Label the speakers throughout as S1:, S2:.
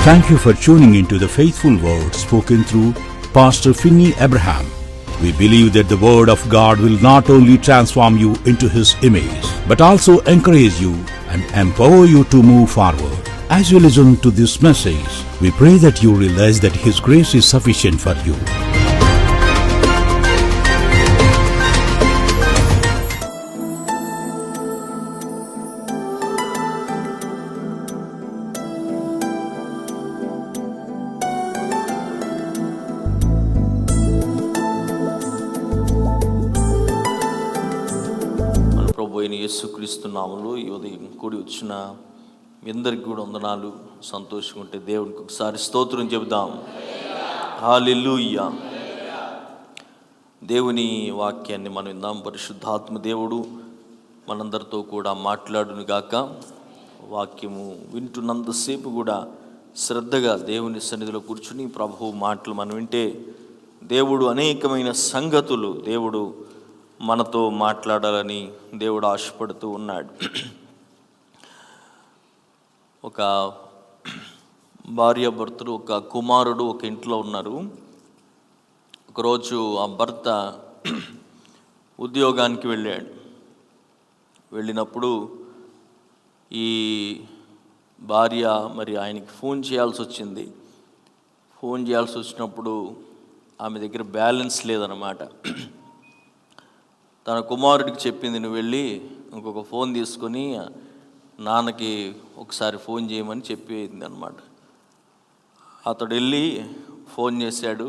S1: Thank you for tuning into the faithful word spoken through Pastor Finney Abraham. We believe that the word of God will not only transform you into His image, but also encourage you and empower you to move forward. As you listen to this message, we pray that you realize that His grace is sufficient for you.
S2: యేసుక్రీస్తు నామములో ఈ ఉదయం కూడి వచ్చిన మీ అందరికీ కూడా వందనాలు. సంతోషంగా ఉంటే దేవునికి ఒకసారి స్తోత్రం చెబుదాం. హల్లెలూయా. దేవుని వాక్యాన్ని మనం విందాం. పరిశుద్ధాత్మ దేవుడు మనందరితో కూడా మాట్లాడును గాక. వాక్యము వింటున్నంతసేపు కూడా శ్రద్ధగా దేవుని సన్నిధిలో కూర్చుని ప్రభువు మాటలు మనం వింటే దేవుడు అనేకమైన సంగతులు దేవుడు మనతో మాట్లాడాలని దేవుడు ఆశపడుతూ ఉన్నాడు. ఒక భార్యాభర్తలు, ఒక కుమారుడు ఒక ఇంట్లో ఉన్నారు. ఒకరోజు ఆ భర్త ఉద్యోగానికి వెళ్ళాడు. వెళ్ళినప్పుడు ఈ భార్య మరి ఆయనకి ఫోన్ చేయాల్సి వచ్చింది. ఫోన్ చేయాల్సి వచ్చినప్పుడు ఆమె దగ్గర బ్యాలెన్స్ లేదన్నమాట. తన కుమారుడికి చెప్పింది, నువ్వు వెళ్ళి ఇంకొక ఫోన్ తీసుకొని నాన్నకి ఒకసారి ఫోన్ చేయమని చెప్పింది అనమాట. అతడు వెళ్ళి ఫోన్ చేశాడు.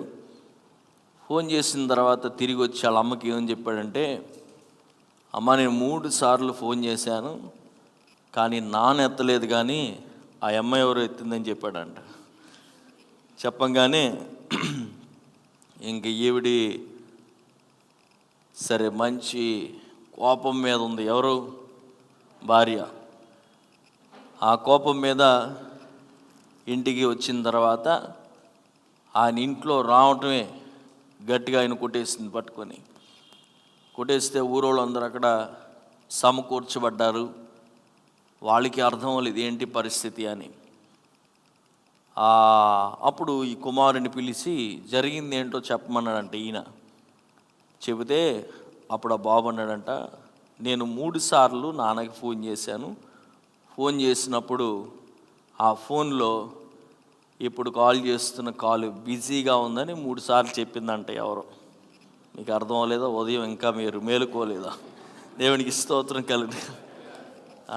S2: ఫోన్ చేసిన తర్వాత తిరిగి వచ్చి వాళ్ళ అమ్మకి ఏమని చెప్పాడంటే, అమ్మ నేను 3 సార్లు ఫోన్ చేశాను కానీ నాన్న ఎత్తలేదు, కానీ ఆ అమ్మాయి ఎవరో ఎత్తిందని చెప్పాడంట. చెప్పంగానే ఇంక ఈవిడి సరే మంచి కోపం మీద ఉంది. ఎవరు? భార్య. ఆ కోపం మీద ఇంటికి వచ్చిన తర్వాత ఆయన ఇంట్లో రావటమే గట్టిగా ఆయన కొట్టేసింది పట్టుకొని. కొట్టేస్తే ఊరోళ్ళు అందరూ అక్కడ సమకూర్చబడ్డారు. వాళ్ళకి అర్థం అవ్వలేదు ఏంటి పరిస్థితి అని. అప్పుడు ఈ కుమారుని పిలిచి జరిగింది ఏంటో చెప్పమన్నాడంట ఈయన. చెబితే అప్పుడు ఆ బాబు అన్నాడంట, నేను 3 సార్లు నాన్నకి ఫోన్ చేశాను. ఫోన్ చేసినప్పుడు ఆ ఫోన్లో ఇప్పుడు కాల్ చేస్తున్న కాల్ బిజీగా ఉందని 3 సార్లు చెప్పిందంట. ఎవరో మీకు అర్థం అవ్వలేదా? ఉదయం ఇంకా మీరు మేలుకోలేదా? దేవునికి స్తోత్రం కలుగు.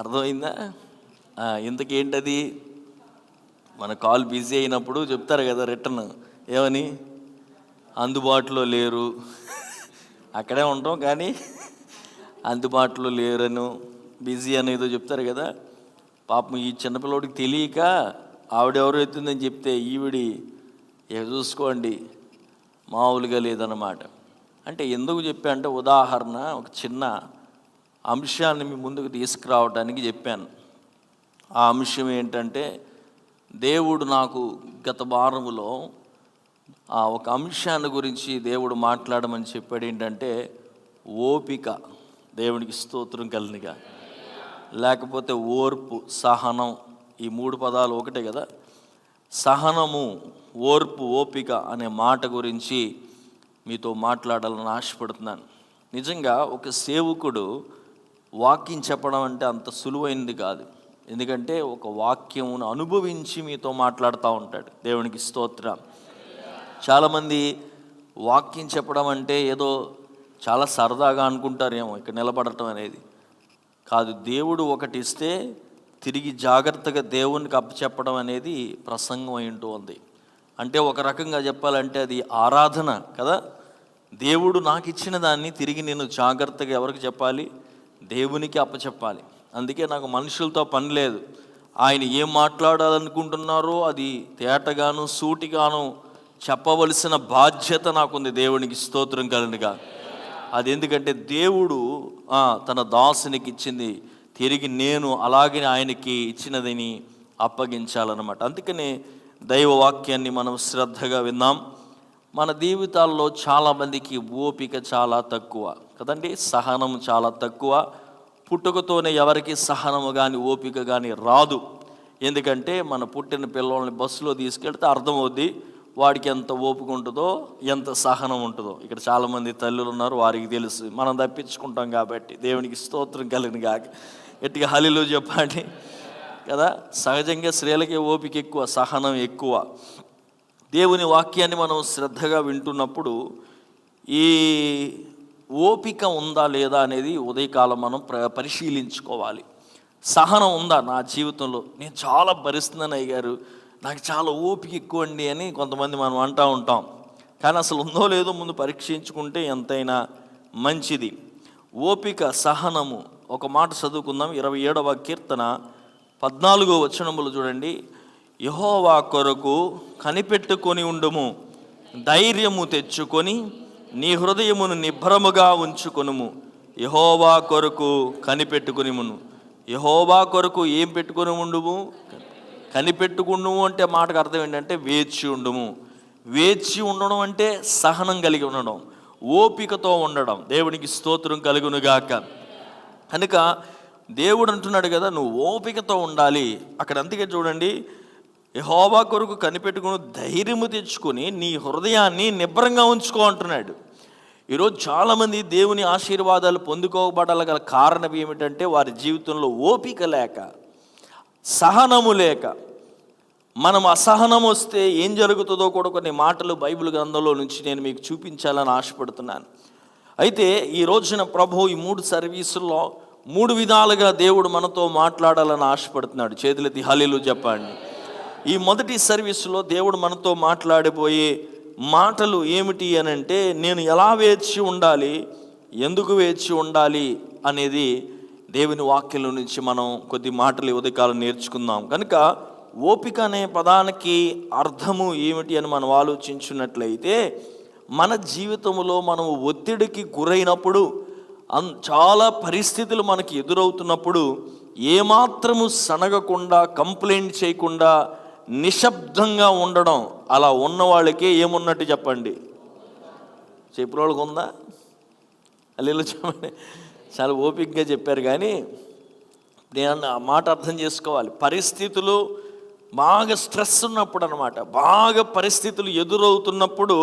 S2: అర్థమైందా? ఇంతకేంటది? మన కాల్ బిజీ అయినప్పుడు చెప్తారు కదా రిటర్న్, ఏమని? అందుబాటులో లేరు. అక్కడే ఉంటాం కానీ అందుబాటులో లేరను, బిజీ అనేదో చెప్తారు కదా. పాపం ఈ చిన్నపిల్లడికి తెలియక ఆవిడెవరో ఎత్తుందని చెప్తే ఈవిడి చూసుకోండి మామూలుగా లేదన్నమాట. అంటే ఎందుకు చెప్పా అంటే ఉదాహరణ, ఒక చిన్న అంశాన్ని మీ ముందుకు తీసుకురావడానికి చెప్పాను. ఆ అంశం ఏంటంటే, దేవుడు నాకు గత వారములో ఒక అంశాన్ని గురించి దేవుడు మాట్లాడమని చెప్పాడు. ఏంటంటే ఓపిక. దేవునికి స్తోత్రం కలినిగా. లేకపోతే ఓర్పు, సహనం, ఈ 3 పదాలు ఒకటే కదా. సహనము, ఓర్పు, ఓపిక అనే మాట గురించి మీతో మాట్లాడాలని ఆశపడుతున్నాను. నిజంగా ఒక సేవకుడు వాక్యం చెప్పడం అంటే అంత సులువైనది కాదు. ఎందుకంటే ఒక వాక్యమును అనుభవించి మీతో మాట్లాడుతూ ఉంటాడు. దేవునికి స్తోత్రం. చాలామంది వాక్యం చెప్పడం అంటే ఏదో చాలా సరదాగా అనుకుంటారేమో, ఇక్కడ నిలబడటం అనేది కాదు. దేవుడు ఒకటి ఇస్తే తిరిగి జాగ్రత్తగా దేవునికి అప్పచెప్పడం అనేది ప్రసంగం అయింటూ ఉంది. అంటే ఒక రకంగా చెప్పాలంటే అది ఆరాధన కదా. దేవుడు నాకు ఇచ్చిన దాన్ని తిరిగి నేను జాగ్రత్తగా ఎవరికి చెప్పాలి? దేవునికి అప్పచెప్పాలి. అందుకే నాకు మనుషులతో పని లేదు. ఆయన ఏం మాట్లాడాలనుకుంటున్నారో అది తేటగాను సూటిగాను చెప్పవలసిన బాధ్యత నాకుంది. దేవునికి స్తోత్రం కలుగునుగా. అది ఎందుకంటే దేవుడు తన దాసునికి ఇచ్చింది తిరిగి నేను అలాగే ఆయనకి ఇచ్చినదని అప్పగించాలన్నమాట. అందుకనే దైవ వాక్యాన్ని మనం శ్రద్ధగా విన్నాం. మన జీవితాల్లో చాలామందికి ఓపిక చాలా తక్కువ కదండి, సహనం చాలా తక్కువ. పుట్టుకతోనే ఎవరికి సహనము కానీ ఓపిక కానీ రాదు. ఎందుకంటే మన పుట్టిన పిల్లల్ని బస్సులో తీసుకెళ్తే అర్థమవుద్ది వాడికి ఎంత ఓపిక ఉంటుందో, ఎంత సహనం ఉంటుందో. ఇక్కడ చాలామంది తల్లులు ఉన్నారు, వారికి తెలుసు. మనం తప్పించుకుంటాం కాబట్టి దేవునికి స్తోత్రం కలిగిన కాక గట్టిగా హల్లెలూయా చెప్పండి కదా. సహజంగా స్త్రీలకే ఓపిక ఎక్కువ, సహనం ఎక్కువ. దేవుని వాక్యాన్ని మనం శ్రద్ధగా వింటున్నప్పుడు ఈ ఓపిక ఉందా లేదా అనేది ఉదయకాలం మనం పరిశీలించుకోవాలి. సహనం ఉందా నా జీవితంలో? నేను చాలా భరిస్తున్నాను అయ్యగారు, నాకు చాలా ఓపిక ఎక్కువ అండి అని కొంతమంది మనం అంటూ ఉంటాం. కానీ అసలు ఉందో లేదో ముందు పరీక్షించుకుంటే ఎంతైనా మంచిది. ఓపిక, సహనము. ఒక మాట చదువుకుందాం. 27వ కీర్తన 14వ వచనములు చూడండి. యెహోవా కొరకు కనిపెట్టుకొని ఉండుము, ధైర్యము తెచ్చుకొని నీ హృదయమును నిబ్బరముగా ఉంచుకొనుము. యెహోవా కొరకు కనిపెట్టుకొనిమును. యెహోవా కొరకు ఏం పెట్టుకొని ఉండుము? కనిపెట్టుకుండుము అంటే మాటకు అర్థం ఏంటంటే వేచి ఉండుము. వేచి ఉండడం అంటే సహనం కలిగి ఉండడం, ఓపికతో ఉండడం. దేవునికి స్తోత్రం కలుగునుగాక. కనుక దేవుడు అంటున్నాడు కదా, నువ్వు ఓపికతో ఉండాలి. అక్కడ అందుకే చూడండి, యెహోవా కొరకు కనిపెట్టుకుని ధైర్యము తెచ్చుకొని నీ హృదయాన్ని నిబ్బరంగా ఉంచుకో అంటున్నాడు. ఈరోజు చాలామంది దేవుని ఆశీర్వాదాలు పొందుకోబడాల గల కారణం ఏమిటంటే వారి జీవితంలో ఓపిక లేక, సహనము లేక. మనం అసహనం వస్తే ఏం జరుగుతుందో కూడా కొన్ని మాటలు బైబిల్ గ్రంథంలో నుంచి నేను మీకు చూపించాలని ఆశపడుతున్నాను. అయితే ఈ రోజున ప్రభు ఈ 3 సర్వీసుల్లో 3 విధాలుగా దేవుడు మనతో మాట్లాడాలని ఆశపడుతున్నాడు. చేతులెత్తి హల్లెలూయా చెప్పండి. ఈ మొదటి సర్వీసులో దేవుడు మనతో మాట్లాడబోయే మాటలు ఏమిటి అని అంటే, నేను ఎలా వేచి ఉండాలి, ఎందుకు వేచి ఉండాలి అనేది దేవుని వాక్యం నుంచి మనం కొద్ది మాటలు ఉదయకాలం నేర్చుకుందాం. కనుక ఓపిక అనే పదానికి అర్థము ఏమిటి అని మనం ఆలోచించున్నట్లయితే, మన జీవితంలో మనం ఒత్తిడికి గురైనప్పుడు, చాలా పరిస్థితులు మనకి ఎదురవుతున్నప్పుడు ఏమాత్రము సనగకుండా, కంప్లైంట్ చేయకుండా నిశ్శబ్దంగా ఉండడం. అలా ఉన్న వాళ్ళకే ఏమున్నట్టు చెప్పండి? చెప్పిన వాళ్ళకి ఉందా? అల్లెలు చెప్పండి. చాలా ఓపికగా చెప్పారు. కానీ నేను ఆ మాట అర్థం చేసుకోవాలి. పరిస్థితులు బాగా స్ట్రెస్ ఉన్నప్పుడు అన్నమాట, బాగా పరిస్థితులు ఎదురవుతున్నప్పుడు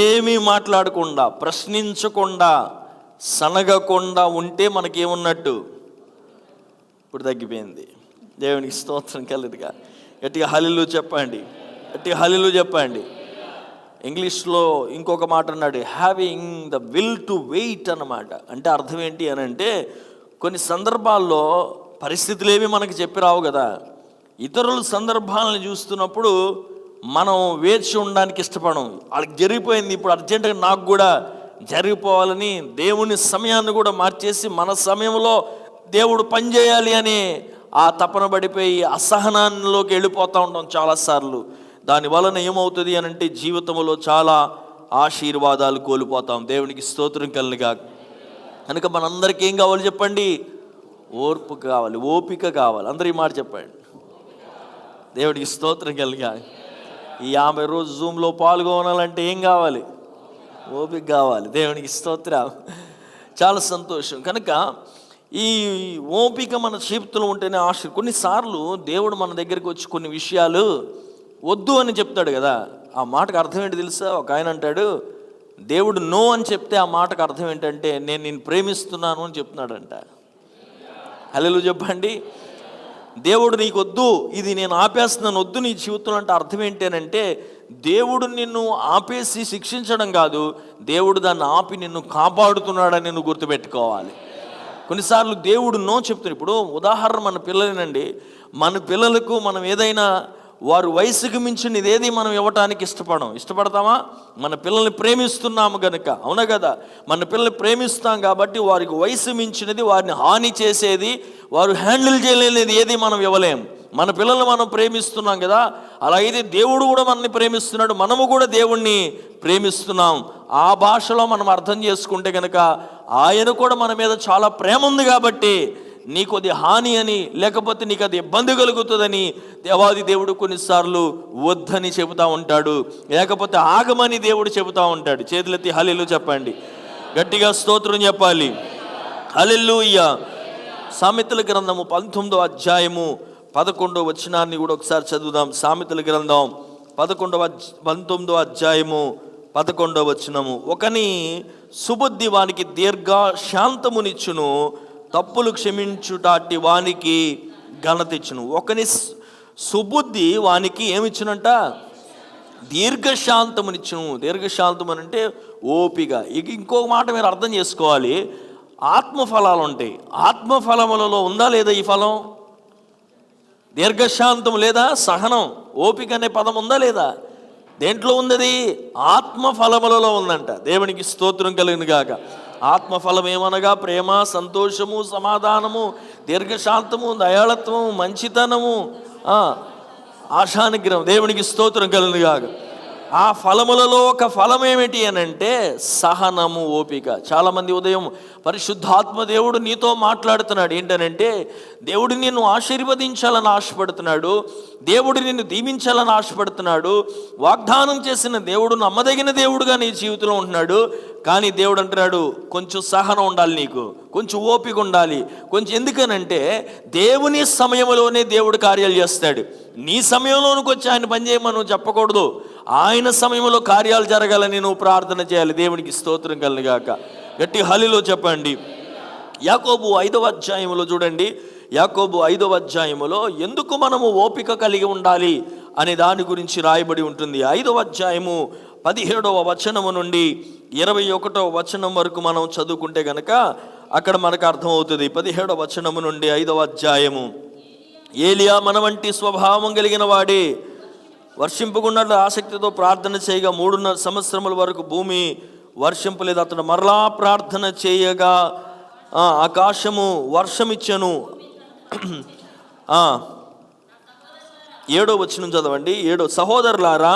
S2: ఏమీ మాట్లాడకుండా, ప్రశ్నించకుండా, సనగకుండా ఉంటే మనకేమున్నట్టు? ఇప్పుడు తగ్గిపోయింది. దేవునికి స్తోత్రం కలదుగా. గట్టిగా హల్లెలూయా చెప్పండి. గట్టిగా హల్లెలూయా చెప్పండి. ఇంగ్లీష్లో ఇంకొక మాట అన్నాడు, having the will to wait అన్నమాట. అంటే అర్థం ఏంటి అని అంటే, కొన్ని సందర్భాల్లో పరిస్థితులు ఏమీ మనకి చెప్పి రావు కదా. ఇతరుల సందర్భాలను చూస్తున్నప్పుడు మనం వేచి ఉండడానికి ఇష్టపడం. వాళ్ళకి జరిగిపోయింది, ఇప్పుడు అర్జెంటుగా నాకు కూడా జరిగిపోవాలని దేవుని సమయాన్ని కూడా మార్చేసి మన సమయంలో దేవుడు పనిచేయాలి అని ఆ తపన పడిపోయి అసహనాల్లోకి వెళ్ళిపోతూ ఉంటాం చాలాసార్లు. దానివలన ఏమవుతుంది అని అంటే, జీవితంలో చాలా ఆశీర్వాదాలు కోల్పోతాం. దేవునికి స్తోత్రం కలుగుగా. కనుక మనందరికీ ఏం కావాలి చెప్పండి? ఓర్పు కావాలి, ఓపిక కావాలి. అందరూ ఈ మాట చెప్పండి. దేవుడికి స్తోత్రం కలుగుగా. ఈ 50 రోజు జూమ్లో పాల్గొనాలంటే ఏం కావాలి? ఓపిక కావాలి. దేవునికి స్తోత్రం. చాలా సంతోషం. కనుక ఈ ఓపిక మన జీవితంలో ఉంటేనే కొన్నిసార్లు దేవుడు మన దగ్గరికి వచ్చి కొన్ని విషయాలు వద్దు అని చెప్తాడు కదా. ఆ మాటకు అర్థం ఏంటి తెలుసా? ఒక ఆయన అంటాడు, దేవుడు నో అని చెప్తే ఆ మాటకు అర్థం ఏంటంటే, నేను నిన్ను ప్రేమిస్తున్నాను అని చెప్తున్నాడంట. హల్లెలూయా చెప్పండి. దేవుడు నీకు వద్దు, ఇది నేను ఆపేస్తున్నాను, వద్దు నీ జీవితంలో అంటే అర్థం ఏంటంటే, దేవుడు నిన్ను ఆపేసి శిక్షించడం కాదు, దేవుడు దాన్ని ఆపి నిన్ను కాపాడుతున్నాడని నువ్వు గుర్తుపెట్టుకోవాలి. కొన్నిసార్లు దేవుడు నో చెప్తున్నాడు. ఇప్పుడు ఉదాహరణ మన పిల్లలేనండి. మన పిల్లలకు మనం ఏదైనా వారు వయసుకు మించినది ఏది మనం ఇవ్వటానికి ఇష్టపడతామా? మన పిల్లల్ని ప్రేమిస్తున్నాము గనుక, అవునా కదా. మన పిల్లల్ని ప్రేమిస్తాం కాబట్టి వారికి వయసు మించినది, వారిని హాని చేసేది, వారు హ్యాండిల్ చేయలేనిది ఏది మనం ఇవ్వలేము. మన పిల్లల్ని మనం ప్రేమిస్తున్నాం కదా, అలాగైతే దేవుడు కూడా మనల్ని ప్రేమిస్తున్నాడు, మనము కూడా దేవుణ్ణి ప్రేమిస్తున్నాం. ఆ భాషలో మనం అర్థం చేసుకుంటే కనుక ఆయన కూడా మన మీద చాలా ప్రేమ ఉంది కాబట్టి నీకు అది హాని అని, లేకపోతే నీకు అది ఇబ్బంది కలుగుతుందని దేవాది దేవుడు కొన్నిసార్లు వద్దని చెబుతూ ఉంటాడు, లేకపోతే ఆగమని దేవుడు చెబుతూ ఉంటాడు. చేతులెత్తి హల్లెలూయా చెప్పండి. గట్టిగా స్తోత్రం చెప్పాలి. హల్లెలూయా. సామెతల గ్రంథము 19వ అధ్యాయము 11వ వచనాన్ని కూడా ఒకసారి చదువుదాం. సామెతల గ్రంథం 19వ అధ్యాయము 11వ వచనము. ఒకని సుబుద్ధి వానికి దీర్ఘ శాంతమునిచ్చును, తప్పులు క్షమించుటాటి వానికి ఘనత ఇచ్చును. ఒకని సుబుద్ధి వానికి ఏమిచ్చునంట? దీర్ఘశాంతమునిచ్చును. దీర్ఘశాంతం అని అంటే ఓపిక. ఇంకొక మాట మీరు అర్థం చేసుకోవాలి. ఆత్మఫలాలు ఉంటాయి. ఆత్మఫలములలో ఉందా లేదా ఈ ఫలం? దీర్ఘశాంతం లేదా? సహనం, ఓపిక అనే పదం ఉందా లేదా? దేంట్లో ఉంది? ఆత్మఫలములలో ఉందంట. దేవునికి స్తోత్రం కలిగిన గాక. ఆత్మఫలం ఏమనగా ప్రేమ, సంతోషము, సమాధానము, దీర్ఘశాంతము, దయాళత్వము, మంచితనము, ఆశానిగ్రహం. దేవునికి స్తోత్రం కలిగిన గాక. ఆ ఫలములలో ఒక ఫలం ఏమిటి అని అంటే సహనము, ఓపిక. చాలామంది ఉదయం పరిశుద్ధాత్మ దేవుడు నీతో మాట్లాడుతున్నాడు. ఏంటనంటే దేవుడు నిన్ను ఆశీర్వదించాలని ఆశపడుతున్నాడు, దేవుడు నిన్ను దీవించాలని ఆశపడుతున్నాడు, వాగ్దానం చేసిన దేవుడు నమ్మదగిన దేవుడుగా నీ జీవితంలో ఉంటున్నాడు. కానీ దేవుడు అంటున్నాడు కొంచెం సహనం ఉండాలి, నీకు కొంచెం ఓపిక ఉండాలి, కొంచెం. ఎందుకనంటే దేవుని సమయంలోనే దేవుడు కార్యాలు చేస్తాడు. నీ సమయంలోనికి వచ్చి ఆయన పని చేయమని నువ్వు చెప్పకూడదు. ఆయన సమయంలో కార్యాలు జరగాలని నువ్వు ప్రార్థన చేయాలి. దేవునికి స్తోత్రం కలుగాక. గట్టి హల్లేలూయా చెప్పండి. యాకోబు 5వ అధ్యాయంలో చూడండి. యాకోబు 5వ అధ్యాయంలో ఎందుకు మనము ఓపిక కలిగి ఉండాలి అనే దాని గురించి రాయబడి ఉంటుంది. 5వ అధ్యాయము 17వ వచనము నుండి 21వ వచనం వరకు మనం చదువుకుంటే గనక అక్కడ మనకు అర్థమవుతుంది. 17వ వచనము నుండి 5వ అధ్యాయము. ఏలియా మన వంటి స్వభావం కలిగిన వాడే, వర్షింపుకున్నట్లు ఆసక్తితో ప్రార్థన చేయగా 3.5 సంవత్సరముల వరకు భూమి వర్షింపలేదు. అతడు మరలా ప్రార్థన చేయగా ఆకాశము వర్షమిచ్చెను. 7వ వచనం చదవండి. 7 సహోదరులారా,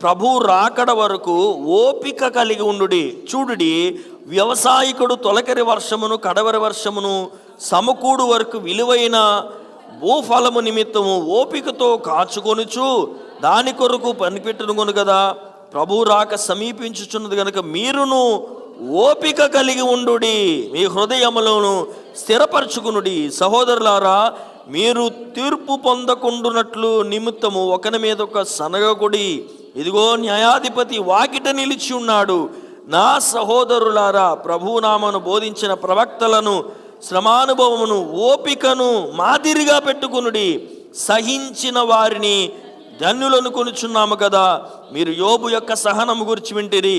S2: ప్రభు రాకడ వరకు ఓపిక కలిగి ఉండుడి. చూడుడి, వ్యవసాయకుడు తొలకరి వర్షమును కడవరి వర్షమును సమకూడు వరకు విలువైన భూఫలము నిమిత్తము ఓపికతో కాచుకొనుచు దాని కొరకు పనిపెట్టును కదా. ప్రభు రాక సమీపించుచున్నది కనుక మీరును ఓపిక కలిగి ఉండుడి, మీ హృదయములను స్థిరపరచుకునుడి. సహోదరులారా, మీరు తీర్పు పొందకుండునట్లు నిమిత్తము ఒకని మీద ఒక సనగకుడి. ఇదిగో న్యాయాధిపతి వాకిట నిలిచి ఉన్నాడు. నా సహోదరులారా, ప్రభునామను బోధించిన ప్రవక్తలను, శ్రమానుభవమును, ఓపికను మాదిరిగా పెట్టుకునుడి. సహించిన వారిని ధన్యులను కొనుచున్నాము కదా. మీరు యోబు యొక్క సహనము గురించి వింటిరి.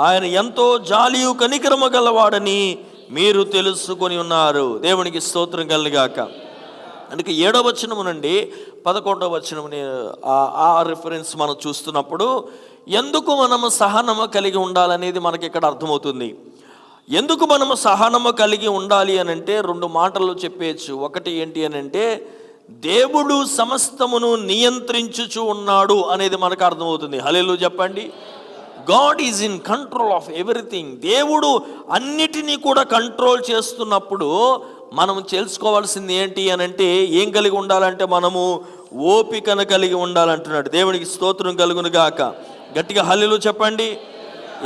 S2: ఆయన ఎంతో జాలియు కనికరము గలవాడని మీరు తెలుసుకొని ఉన్నారు. దేవునికి స్తోత్రం కలుగాక. అందుకే 7వ వచనము నుండి 11వ వచనముని ఆ రిఫరెన్స్ మనం చూస్తున్నప్పుడు ఎందుకు మనము సహనము కలిగి ఉండాలనేది మనకి ఇక్కడ అర్థమవుతుంది. ఎందుకు మనము సహనము కలిగి ఉండాలి అని అంటే 2 మాటల్లో చెప్పేయచ్చు. ఒకటి ఏంటి అని అంటే దేవుడు సమస్తమును నియంత్రించుచు ఉన్నాడు అనేది మనకు అర్థమవుతుంది. హల్లెలూయా చెప్పండి. God is in control of everything. దేవుడు అన్నిటినీ కూడా కంట్రోల్ చేస్తున్నప్పుడు మనం తెలుసుకోవాల్సింది ఏంటి అని అంటే ఏం కలిగి ఉండాలంటే మనము ఓపికను కలిగి ఉండాలంటున్నాడు. దేవునికి స్తోత్రం కలుగును గాక. గట్టిగా హల్లెలూయా చెప్పండి.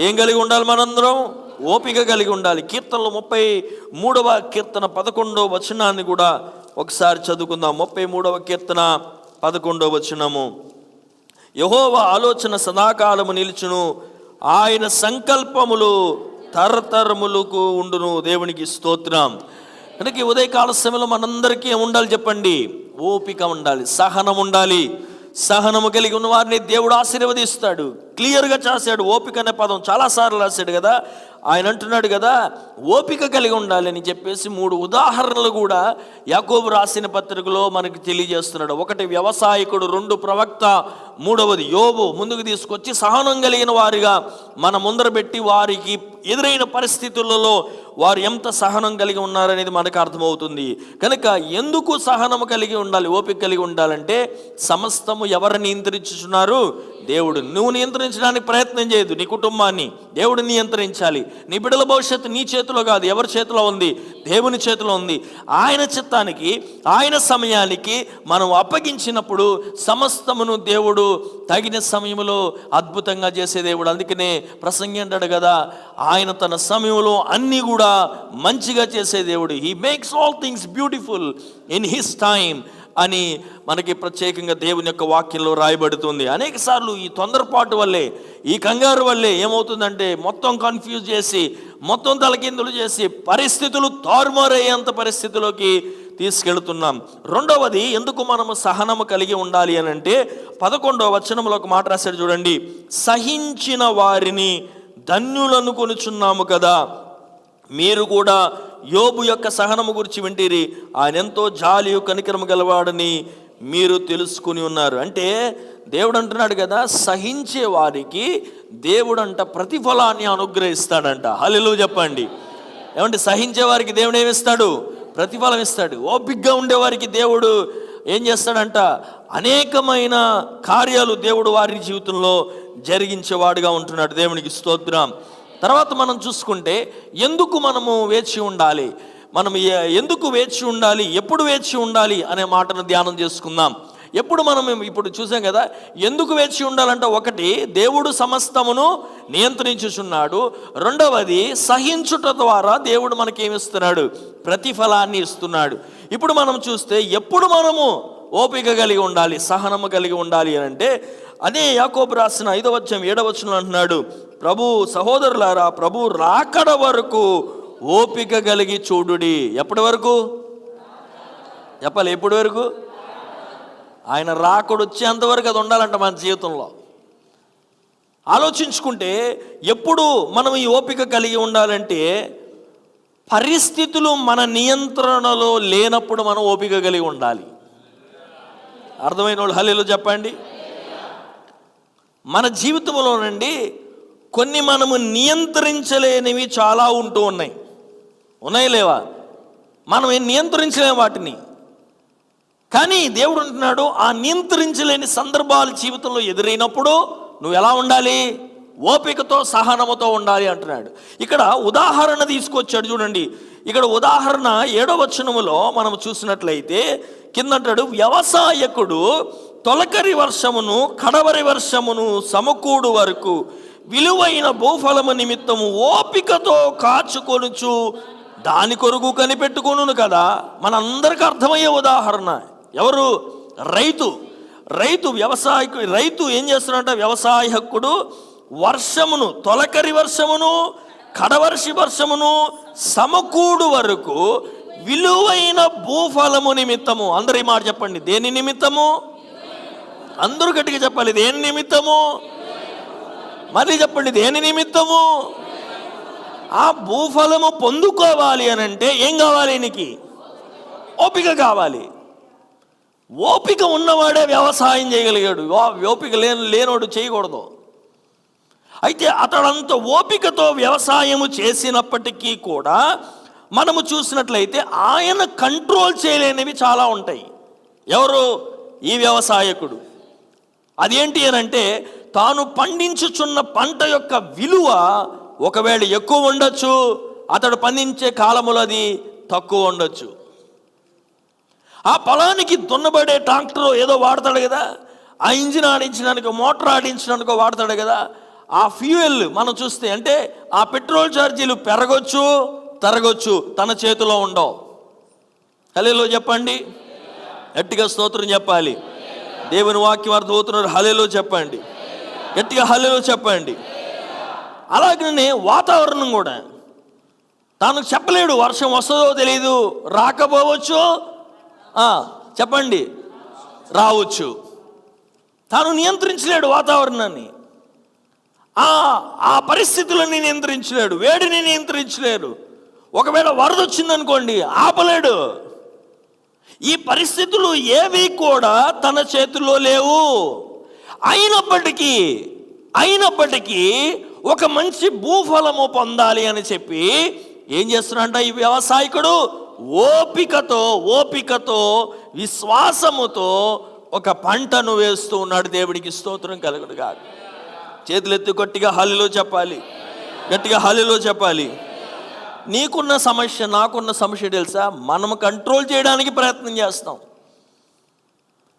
S2: ఏం కలిగి ఉండాలి? మనందరం ఓపిక కలిగి ఉండాలి. కీర్తనలు 33వ కీర్తన 11వ వచనాన్ని కూడా ఒకసారి చదువుకుందాం. 33వ కీర్తన 11వ వచనము. యెహోవా ఆలోచన సదాకాలము నిలుచును, ఆయన సంకల్పములు తరతరములకు ఉండును. దేవునికి స్తోత్రం. కనుక ఉదయకాల సమయంలో మనందరికీ ఏముండాలి చెప్పండి? ఓపిక ఉండాలి, సహనం ఉండాలి. సహనము కలిగి ఉన్న వారిని దేవుడు ఆశీర్వదిస్తాడు. క్లియర్గా చేశాడు. ఓపిక అనే పదం చాలాసార్లు రాశాడు కదా. ఆయన అంటున్నాడు కదా ఓపిక కలిగి ఉండాలి అని చెప్పేసి 3 ఉదాహరణలు కూడా యాకోబు రాసిన పత్రికలో మనకి తెలియజేస్తున్నాడు. ఒకటి వ్యవసాయకుడు, 2 ప్రవక్త, 3వది యోబు. ముందుకు తీసుకొచ్చి సహనం కలిగిన వారిగా మన ముందర పెట్టి వారికి ఎదురైన పరిస్థితులలో వారు ఎంత సహనం కలిగి ఉన్నారనేది మనకు అర్థమవుతుంది. కనుక ఎందుకు సహనం కలిగి ఉండాలి, ఓపిక కలిగి ఉండాలంటే సమస్తము ఎవరు నియంత్రించుచున్నారు? దేవుడు. నువ్వు నియంత్రించడానికి ప్రయత్నం చేయదు. నీ కుటుంబాన్ని దేవుడు నియంత్రించాలి. నీ బిడ్డల భవిష్యత్తు నీ చేతిలో కాదు. ఎవరి చేతిలో ఉంది? దేవుని చేతిలో ఉంది. ఆయన చిత్తానికి, ఆయన సమయానికి మనం అప్పగించినప్పుడు సమస్తమును దేవుడు తగిన సమయంలో అద్భుతంగా చేసే దేవుడు. అందుకనే ప్రసంగి అంటాడు కదా, ఆయన తన సమయంలో అన్నీ కూడా మంచిగా చేసే దేవుడు. He makes all things beautiful in his time. అని మనకి ప్రత్యేకంగా దేవుని యొక్క వాక్యంలో రాయబడుతుంది. అనేక సార్లు ఈ తొందరపాటు వల్లే, ఈ కంగారు వల్లే ఏమవుతుందంటే మొత్తం కన్ఫ్యూజ్ చేసి, మొత్తం తలకిందులు చేసి పరిస్థితులు తారుమారయ్యేంత పరిస్థితిలోకి తీసుకెళ్తున్నాం. రెండవది, ఎందుకు మనము సహనము కలిగి ఉండాలి అని అంటే 11వ వచనంలో ఒక మాట రాశాడు చూడండి, సహించిన వారిని ధన్యులను కొనుచున్నాము కదా, మీరు కూడా యోబు యొక్క సహనము గురించి వింటిరి, ఆయన ఎంతో జాలియు కనికరము గలవాడని మీరు తెలుసుకుని ఉన్నారు. అంటే దేవుడు అంటున్నాడు కదా, సహించే వారికి దేవుడంట ప్రతిఫలాన్ని అనుగ్రహిస్తాడంట. హల్లెలూయా చెప్పండి. ఏమంటే సహించే వారికి దేవుడు ఏమిస్తాడు? ప్రతిఫలం ఇస్తాడు. ఓపికగా ఉండేవారికి దేవుడు ఏం చేస్తాడంట? అనేకమైన కార్యాలు దేవుడు వారి జీవితంలో జరిగించేవాడుగా ఉంటున్నాడు. దేవునికి స్తోత్రం. తర్వాత మనం చూసుకుంటే ఎందుకు మనము వేచి ఉండాలి, మనం ఎందుకు వేచి ఉండాలి, ఎప్పుడు వేచి ఉండాలి అనే మాటను ధ్యానం చేసుకుందాం. ఎప్పుడు మనం ఇప్పుడు చూసాం కదా, ఎందుకు వేచి ఉండాలంటే ఒకటి, దేవుడు సమస్తమును నియంత్రించుచున్నాడు. రెండవది, సహించుట ద్వారా దేవుడు మనకేమిస్తున్నాడు? ప్రతిఫలాన్ని ఇస్తున్నాడు. ఇప్పుడు మనం చూస్తే ఎప్పుడు మనము ఓపిక కలిగి ఉండాలి, సహనము కలిగి ఉండాలి అని అంటే, అదే యాకోబు రాసిన 5వ అధ్యాయం 7వ వచనంలో అంటున్నాడు, ప్రభు సహోదరులారా, ప్రభు రాకడ వరకు ఓపిక కలిగి చూడుడి. ఎప్పటి వరకు చెప్పాలి? ఎప్పటి వరకు? ఆయన రాకడు వచ్చేంతవరకు అది ఉండాలంట మన జీవితంలో. ఆలోచించుకుంటే ఎప్పుడు మనం ఈ ఓపిక కలిగి ఉండాలంటే, పరిస్థితులు మన నియంత్రణలో లేనప్పుడు మనం ఓపిక కలిగి ఉండాలి. అర్థమైన వాళ్ళు హల్లెలూయా చెప్పండి. మన జీవితంలో నుండి కొన్ని మనము నియంత్రించలేనివి చాలా ఉంటూ ఉన్నాయి లేవా? మనం నియంత్రించలేము వాటిని. కానీ దేవుడు అంటున్నాడు, ఆ నియంత్రించలేని సందర్భాలు జీవితంలో ఎదురైనప్పుడు నువ్వు ఎలా ఉండాలి? ఓపికతో సహనముతో ఉండాలి అంటున్నాడు. ఇక్కడ ఉదాహరణ తీసుకొచ్చాడు చూడండి. ఇక్కడ ఉదాహరణ 7వ వచనములో మనం చూసినట్లయితే కింద అంటాడు, వ్యవసాయకుడు తొలకరి వర్షమును కడవరి వర్షమును సమకూడు వరకు విలువైన భూఫలము నిమిత్తము ఓపికతో కాచుకొనుచు దాని కొరకు కనిపెట్టుకొనును కదా. మనందరికీ అర్థమయ్యే ఉదాహరణ. ఎవరు? రైతు వ్యవసాయకు రైతు ఏం చేస్తున్నాడంటే, వ్యవసాయ హక్కుడు వర్షమును, తొలకరి వర్షమును కడవర్షి వర్షమును సమకూడు వరకు విలువైన భూఫలము నిమిత్తము. అందరూ ఈ మాట చెప్పండి, దేని నిమిత్తము? అందరూ గట్టిగా చెప్పాలి, దేని నిమిత్తము? మళ్ళీ చెప్పండి, దేని నిమిత్తము? ఆ భూఫలము పొందుకోవాలి అని అంటే ఏం కావాలి? నీకు ఓపిక కావాలి. ఓపిక ఉన్నవాడే వ్యవసాయం చేయగలిగాడు. ఓపిక లేనోడు చేయకూడదు. అయితే అతడంత ఓపికతో వ్యవసాయము చేసినప్పటికీ కూడా మనము చూసినట్లయితే ఆయన కంట్రోల్ చేయలేనివి చాలా ఉంటాయి. ఎవరు? ఈ వ్యవసాయకుడు. అదేంటి అని అంటే, తాను పండించుచున్న పంట యొక్క విలువ ఒకవేళ ఎక్కువ ఉండొచ్చు, అతడు పండించే కాలములో అది తక్కువ ఉండొచ్చు. ఆ పొలానికి దున్నబడే ట్రాక్టర్ ఏదో వాడతాడు కదా, ఆ ఇంజిన్ ఆడించడానికి, మోటార్ ఆడించడానికి వాడతాడు కదా, ఆ ఫ్యూయల్ మనం చూస్తే అంటే ఆ పెట్రోల్ ఛార్జీలు పెరగొచ్చు తరగొచ్చు, తన చేతిలో ఉండవు. హల్లెలూయా చెప్పండి. గట్టిగా స్తోత్రం చెప్పాలి. దేవుని వాక్యం అర్థమవుతున్నారు. హల్లెలూయా చెప్పండి. గట్టిగా హల్లెలూయా చెప్పండి. అలాగనే వాతావరణం కూడా తాను చెప్పలేడు. వర్షం వస్తుందో తెలియదు, రాకపోవచ్చు, చెప్పండి రావచ్చు. తాను నియంత్రించలేడు వాతావరణాన్ని, ఆ పరిస్థితులను నియంత్రించలేడు, వేడిని నియంత్రించలేడు. ఒకవేళ వరద వచ్చిందనుకోండి, ఆపలేడు. ఈ పరిస్థితులు ఏవి కూడా తన చేతుల్లో లేవు. అయినప్పటికీ ఒక మంచి భూఫలము పొందాలి అని చెప్పి ఏం చేస్తున్నాడంట ఈ వ్యవసాయకుడు? ఓపికతో విశ్వాసముతో ఒక పంటను వేస్తూ ఉన్నాడు. దేవుడికి స్తోత్రం కలుగును గాక. చేతులెత్తి గట్టిగా హల్లెలూయా చెప్పాలి. గట్టిగా హల్లెలూయా చెప్పాలి. నీకున్న సమస్య, నాకున్న సమస్య తెలుసా? మనం కంట్రోల్ చేయడానికి ప్రయత్నం చేస్తాం.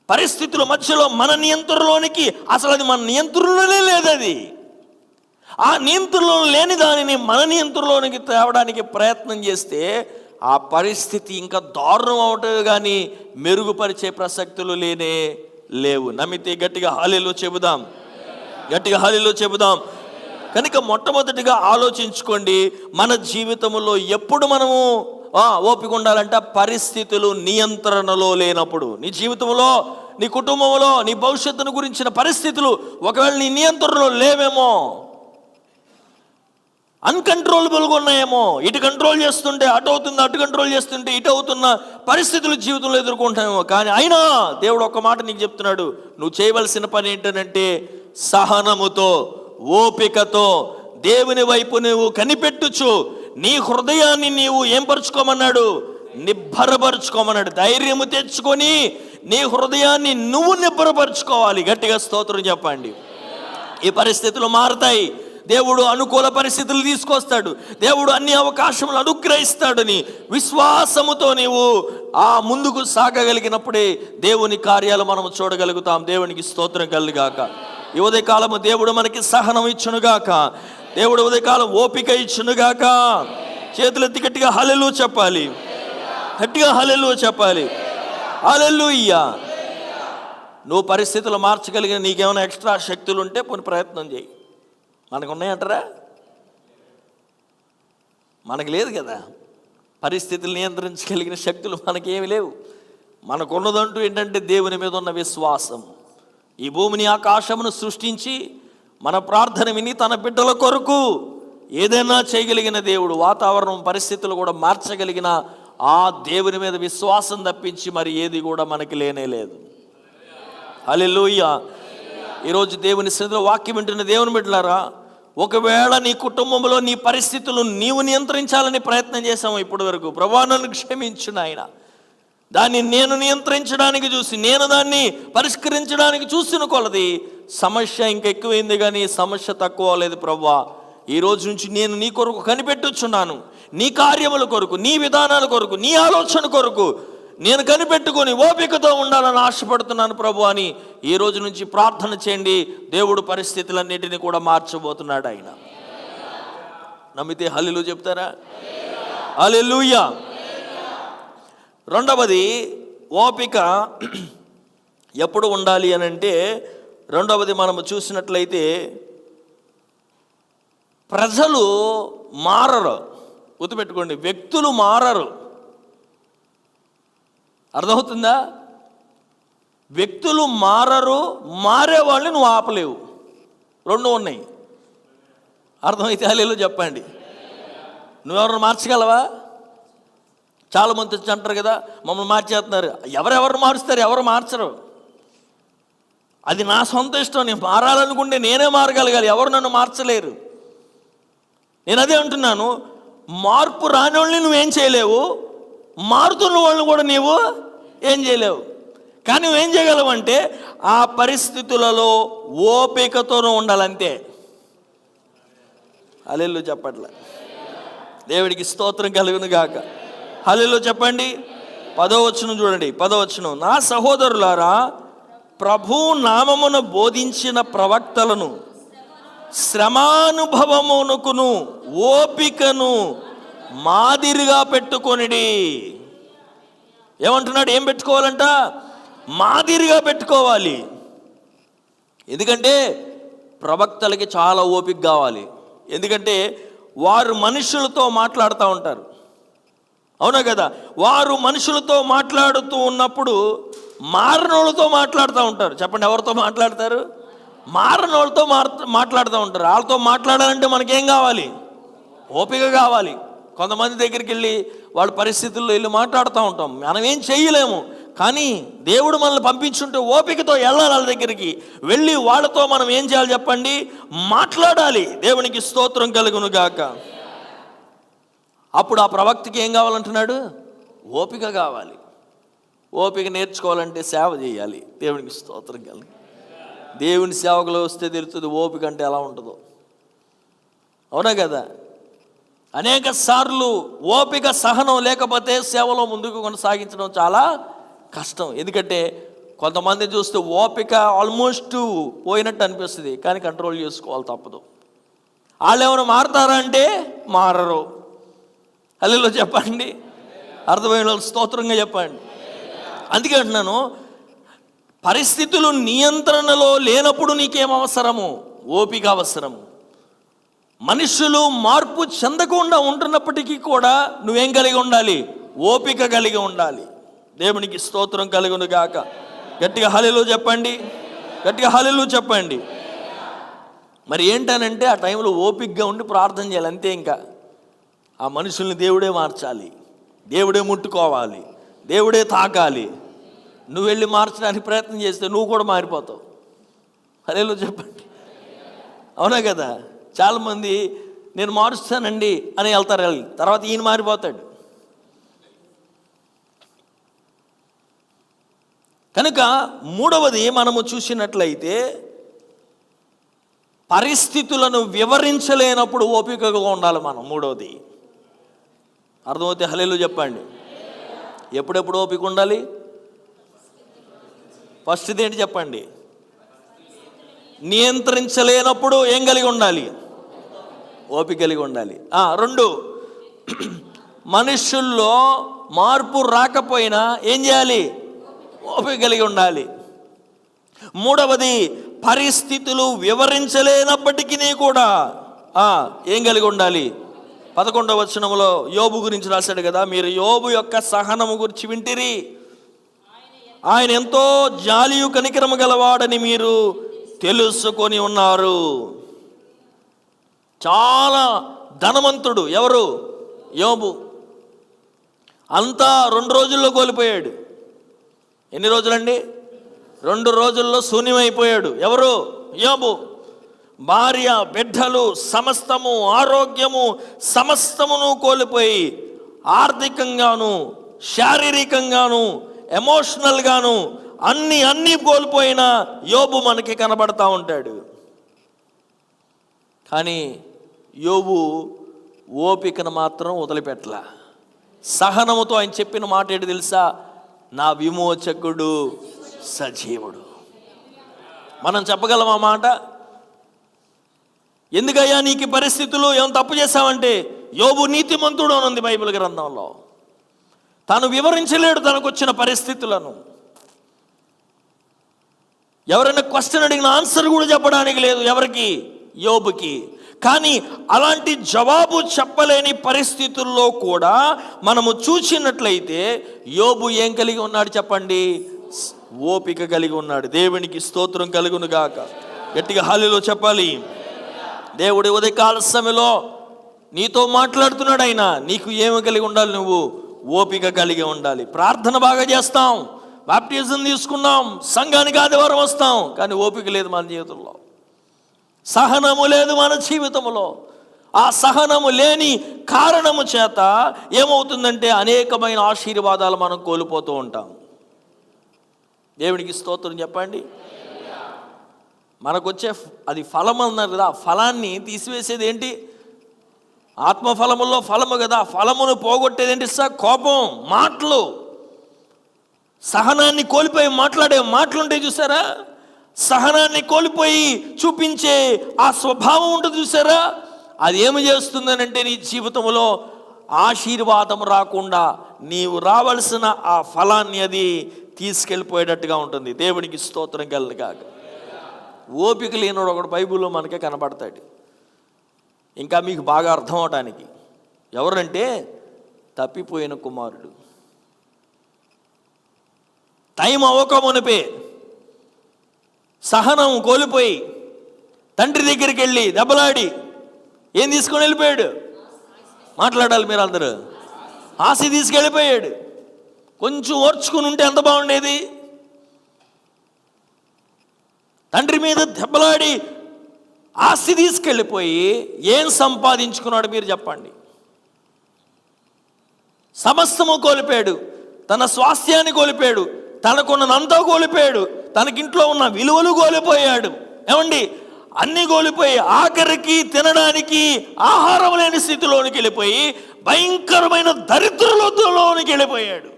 S2: పరిస్థితుల మధ్యలో మన నియంత్రణలోనికి, అసలు అది మన నియంత్రణలోనే లేదు. అది ఆ నియంత్రణలో లేని దానిని మన నియంత్రణలోనికి తేవడానికి ప్రయత్నం చేస్తే ఆ పరిస్థితి ఇంకా దారుణం అవటమే కానీ మెరుగుపరిచే ప్రసక్తులు లేవు. నమ్మితే గట్టిగా హల్లెలూయా చెబుదాం, గట్టిగా హల్లెలూయా చెబుదాం. కనుక మొట్టమొదటిగా ఆలోచించుకోండి, మన జీవితంలో ఎప్పుడు మనము ఓపిక ఉండాలంటే పరిస్థితులు నియంత్రణలో లేనప్పుడు. నీ జీవితంలో, నీ కుటుంబంలో, నీ భవిష్యత్తును గురించిన పరిస్థితులు ఒకవేళ నీ నియంత్రణలో లేవేమో, అన్కంట్రోలబుల్గా ఉన్నాయేమో, ఇటు కంట్రోల్ చేస్తుంటే అటు అవుతుంది, అటు కంట్రోల్ చేస్తుంటే ఇటు అవుతున్న పరిస్థితులు జీవితంలో ఎదుర్కొంటామేమో. కానీ అయినా దేవుడు ఒక మాట నీకు చెప్తున్నాడు, నువ్వు చేయవలసిన పని ఏంటంటే సహనముతో, ఓపికతో దేవుని వైపు నువ్వు కనిపెట్టుచు నీ హృదయాన్ని నీవు ఏం పరుచుకోమన్నాడు? నిబ్బరపరుచుకోమన్నాడు. ధైర్యము తెచ్చుకొని నీ హృదయాన్ని నువ్వు నిబ్బరపరుచుకోవాలి. గట్టిగా స్తోత్రం చెప్పండి. ఈ పరిస్థితులు మారుతాయి, దేవుడు అనుకూల పరిస్థితులు తీసుకొస్తాడు, దేవుడు అన్ని అవకాశములు అనుగ్రహిస్తాడని విశ్వాసముతో నీవు ముందుకు సాగగలిగినప్పుడే దేవుని కార్యాలు మనం చూడగలుగుతాం. దేవునికి స్తోత్రం కలుగాక. ఈ ఉదయకాలము దేవుడు మనకి సహనం ఇచ్చునుగాక, దేవుడు ఉదయకాలం ఓపిక ఇచ్చునుగాక. చేతులెత్తి గట్టిగా హల్లెలూయా చెప్పాలి, గట్టిగా హల్లెలూయా చెప్పాలి. హల్లెలూయా. నువ్వు పరిస్థితులు మార్చగలిగిన నీకేమైనా ఎక్స్ట్రా శక్తులు ఉంటే పోనీ ప్రయత్నం చేయి. మనకు ఉన్నాయంటారా? మనకు లేదు కదా. పరిస్థితులు నియంత్రించగలిగిన శక్తులు మనకేమి లేవు. మనకున్నదంటూ ఏంటంటే దేవుని మీద ఉన్న విశ్వాసం. ఈ భూమిని ఆకాశమును సృష్టించి మన ప్రార్థన విని తన బిడ్డల కొరకు ఏదైనా చేయగలిగిన దేవుడు, వాతావరణం పరిస్థితులు కూడా మార్చగలిగిన ఆ దేవుని మీద విశ్వాసం తప్పించి మరి ఏది కూడా మనకి లేనే లేదు. హల్లెలూయా. ఈరోజు దేవుని సన్నిధిలో వాక్యం వింటున్న దేవుని బిడ్డలారా, ఒకవేళ నీ కుటుంబంలో నీ పరిస్థితులు నీవు నియంత్రించాలని ప్రయత్నం చేశాము ఇప్పటి వరకు, ప్రభువా నన్ను క్షమించు నాయనా, దాన్ని నేను నియంత్రించడానికి చూసి, నేను దాన్ని పరిష్కరించడానికి చూసిన కొలది సమస్య ఇంకా ఎక్కువైంది కానీ సమస్య తక్కువ లేదు. ప్రభువా, ఈ రోజు నుంచి నేను నీ కొరకు కనిపెట్టుచున్నాను, నీ కార్యముల కొరకు, నీ విధానాల కొరకు, నీ ఆలోచన కొరకు నేను కనిపెట్టుకొని ఓపికతో ఉండాలని ఆశపడుతున్నాను ప్రభు అని ఈ రోజు నుంచి ప్రార్థన చేయండి. దేవుడు పరిస్థితులన్నిటిని కూడా మార్చబోతున్నాడు ఆయన. నమ్మితే హల్లెలూయా చెప్తారా? హల్లెలూయా. రెండవది, ఓపిక ఎప్పుడు ఉండాలి అని అంటే, రెండవది మనము చూసినట్లయితే ప్రజలు మారరు. గుర్తుపెట్టుకోండి, వ్యక్తులు మారరు. అర్థమవుతుందా? వ్యక్తులు మారరు, మారే వాళ్ళని నువ్వు ఆపలేవు. రెండు ఉన్నాయి. అర్థమైతే హల్లెలూయా చెప్పండి. నువ్వెవరిని మార్చగలవా? చాలామంది వచ్చి అంటారు కదా, మమ్మల్ని మార్చేస్తున్నారు. ఎవరెవరు మారుస్తారు? ఎవరు మార్చరు. అది నా సొంత ఇష్టం. నేను మారాలనుకుంటే నేనే మారగలగాలి, ఎవరు నన్ను మార్చలేరు. నేను అదే అంటున్నాను, మార్పు రాని వాళ్ళని నువ్వేం చేయలేవు, మారుతున్న వాళ్ళని కూడా నీవు ఏం చేయలేవు. కానీ నువ్వేం చేయగలవు అంటే ఆ పరిస్థితులలో ఓపికతోనూ ఉండాలంతే. హల్లెలూయా చెప్పట్లే. దేవుడికి స్తోత్రం కలుగును గాక. హల్లెలూయా చెప్పండి. 10వ వచనం చూడండి. 10వ వచనం, నా సహోదరులారా, ప్రభు నామమున బోధించిన ప్రవక్తలను శ్రమానుభవమునకును ఓపికను మాదిరిగా పెట్టుకొనిడి. ఏమంటున్నాడు? ఏం పెట్టుకోవాలంట? మాదిరిగా పెట్టుకోవాలి. ఎందుకంటే ప్రవక్తలకి చాలా ఓపిక కావాలి. ఎందుకంటే వారు మనుషులతో మాట్లాడుతూ ఉంటారు, అవునా కదా? వారు మనుషులతో మాట్లాడుతూ ఉన్నప్పుడు మారనోళ్ళతో మాట్లాడుతూ ఉంటారు. చెప్పండి, ఎవరితో మాట్లాడతారు? మారనోళ్ళతో మాట్లాడుతూ ఉంటారు. వాళ్ళతో మాట్లాడాలంటే మనకేం కావాలి? ఓపిక కావాలి. కొంతమంది దగ్గరికి వెళ్ళి వాళ్ళ పరిస్థితుల్లో వెళ్ళి మాట్లాడుతూ ఉంటాం, మనం ఏం చేయలేము. కానీ దేవుడు మనల్ని పంపించుంటే ఓపికతో వెళ్ళాలి వాళ్ళ దగ్గరికి. వెళ్ళి వాళ్ళతో మనం ఏం చేయాలి చెప్పండి? మాట్లాడాలి. దేవునికి స్తోత్రం కలుగును గాక. అప్పుడు ఆ ప్రవక్తకి ఏం కావాలంటున్నాడు? ఓపిక కావాలి. ఓపిక నేర్చుకోవాలంటే సేవ చేయాలి. దేవునికి స్తోత్రం కలుగు. దేవుని సేవకులు వస్తే తెలుస్తుంది ఓపిక అంటే ఎలా ఉంటుందో, అవునా కదా? అనేక సార్లు ఓపిక, సహనం లేకపోతే సేవలో ముందుకు కొనసాగించడం చాలా కష్టం. ఎందుకంటే కొంతమంది చూస్తే ఓపిక ఆల్మోస్ట్ పోయినట్టు అనిపిస్తుంది, కానీ కంట్రోల్ చేసుకోవాలి, తప్పదు. వాళ్ళు ఏమైనా మారుతారా అంటే మారరు. హల్లెలూయా చెప్పండి. అర్థమైన వాళ్ళు స్తోత్రంగా చెప్పండి. అందుకే అంటున్నాను, పరిస్థితులు నియంత్రణలో లేనప్పుడు నీకేం అవసరము? ఓపిక అవసరము. మనుషులు మార్పు చెందకుండా ఉంటున్నప్పటికీ కూడా నువ్వేం కలిగి ఉండాలి? ఓపిక కలిగి ఉండాలి. దేవునికి స్తోత్రం కలుగును గాక. గట్టిగా హల్లెలూయా చెప్పండి, గట్టిగా హల్లెలూయా చెప్పండి. మరి ఏంటనంటే ఆ టైంలో ఓపికగా ఉండి ప్రార్థన చేయాలి, అంతే. ఇంకా ఆ మనుషుల్ని దేవుడే మార్చాలి, దేవుడే ముట్టుకోవాలి, దేవుడే తాకాలి. నువ్వు వెళ్ళి మార్చడానికి ప్రయత్నం చేస్తే నువ్వు కూడా మారిపోతావు. హల్లెలూయా చెప్పండి. అవునా కదా? చాలామంది నేను మారుస్తానండి అని వెళ్తారు, వెళ్ళి తర్వాత ఈయన మారిపోతాడు. కనుక మూడవది మనము చూసినట్లయితే, పరిస్థితులను వివరించలేనప్పుడు ఓపికగా ఉండాలి మనం. మూడవది అర్థమవుతే హల్లెలూయా చెప్పండి. ఎప్పుడెప్పుడు ఓపిక ఉండాలి? ఫస్ట్ది ఏంటి చెప్పండి? నియంత్రించలేనప్పుడు ఏం కలిగి ఉండాలి? ఓపిక కలిగి ఉండాలి. 2, మనుషుల్లో మార్పు రాకపోయినా ఏం చేయాలి? ఓపిక కలిగి ఉండాలి. మూడవది, పరిస్థితులు వివరించలేనప్పటికీ కూడా ఏం కలిగి ఉండాలి? 11వ వచనంలో యోబు గురించి రాశాడు కదా, మీరు యోబు యొక్క సహనము గురించి వింటిరి. ఆయన ఎంతో జాలియు కనికరము గలవాడని మీరు తెలుసుకొని ఉన్నారు. చాలా ధనవంతుడు. ఎవరు? యోబు. అంతా 2 రోజుల్లో కోల్పోయాడు. ఎన్ని రోజులండి? 2 రోజుల్లో శూన్యమైపోయాడు. ఎవరు? యోబు. భార్య, బిడ్డలు, సమస్తము, ఆరోగ్యము సమస్తమును కోల్పోయి, ఆర్థికంగాను, శారీరకంగాను, ఎమోషనల్గాను అన్నీ కోల్పోయిన యోబు మనకి కనబడతా ఉంటాడు. కానీ యోబు ఓపికను మాత్రం వదిలిపెట్టల. సహనముతో ఆయన చెప్పిన మాట ఏంటి తెలుసా? నా విమోచకుడు సజీవుడు. మనం చెప్పగలం ఆ మాట? ఎందుకయ్యా నీకు పరిస్థితులు? ఏం తప్పు చేశావంటే, యోబు నీతిమంతుడు అని ఉంది బైబిల్ గ్రంథంలో. తాను వివరించలేడు తనకు వచ్చిన పరిస్థితులను. ఎవరైనా క్వశ్చన్ అడిగిన ఆన్సర్ కూడా చెప్పడానికి లేదు. ఎవరికి? యోబుకి. కానీ అలాంటి జవాబు చెప్పలేని పరిస్థితుల్లో కూడా మనము చూసినట్లయితే యోబు ఏం కలిగి ఉన్నాడు చెప్పండి? ఓపిక కలిగి ఉన్నాడు. దేవునికి స్తోత్రం కలుగును గాక. గట్టిగా హల్లెలూయా చెప్పాలి. దేవుడి ఉదయకాల సమయంలో నీతో మాట్లాడుతున్నాడు ఆయన. నీకు ఏమి కలిగి ఉండాలి? నువ్వు ఓపిక కలిగి ఉండాలి. ప్రార్థన బాగా చేస్తాం, బాప్టిజం తీసుకున్నాం, సంఘానికి ఆదివారం వస్తాం, కానీ ఓపిక లేదు మన జీవితంలో. సహనము లేదు మన జీవితంలో. ఆ సహనము లేని కారణము చేత ఏమవుతుందంటే అనేకమైన ఆశీర్వాదాలు మనం కోల్పోతూ ఉంటాం. దేవునికి స్తోత్రం చెప్పండి. మనకొచ్చే అది ఫలం అన్నారు కదా, ఆ ఫలాన్ని తీసివేసేది ఏంటి? ఆత్మఫలముల్లో ఫలము కదా. ఫలమును పోగొట్టేది ఏంటి? కోపం, మాటలు. సహనాన్ని కోల్పోయి మాట్లాడే మాటలుంటాయి చూసారా? సహనాన్ని కోల్పోయి చూపించే ఆ స్వభావం ఉంటుంది చూసారా? అది ఏమి చేస్తుందనంటే నీ జీవితంలో ఆశీర్వాదం రాకుండా నీవు రావాల్సిన ఆ ఫలాన్ని అది తీసుకెళ్ళిపోయేటట్టుగా ఉంటుంది. దేవునికి స్తోత్రం కలుగుగాక. ఓపిక లేనివాడు ఒకడు బైబిల్లో మనకే కనబడతాడు. ఇంకా మీకు బాగా అర్థం అవటానికి, ఎవరంటే తప్పిపోయిన కుమారుడు. టైం అవ్వకమునిపే సహనం కోల్పోయి తండ్రి దగ్గరికి వెళ్ళి దెబ్బలాడి ఏం తీసుకొని వెళ్ళిపోయాడు? మాట్లాడాలి మీరు అందరూ. ఆశ తీసుకెళ్ళిపోయాడు. కొంచెం ఓర్చుకుని ఉంటే ఎంత బాగుండేది? తండ్రి మీద దెబ్బలాడి ఆస్తి తీసుకెళ్ళిపోయి ఏం సంపాదించుకున్నాడు మీరు చెప్పండి? సమస్తము కోల్పోయాడు. తన స్వాస్థ్యాన్ని కోల్పోయాడు, తనకున్నదంతా కోల్పోయాడు, తనకింట్లో ఉన్న విలువలు కోల్పోయాడు. ఏమండి? అన్నీ కోల్పోయి ఆఖరికి తినడానికి ఆహారం లేని స్థితిలోనికి వెళ్ళిపోయి భయంకరమైన దరిద్రలోనికి వెళ్ళిపోయాడు.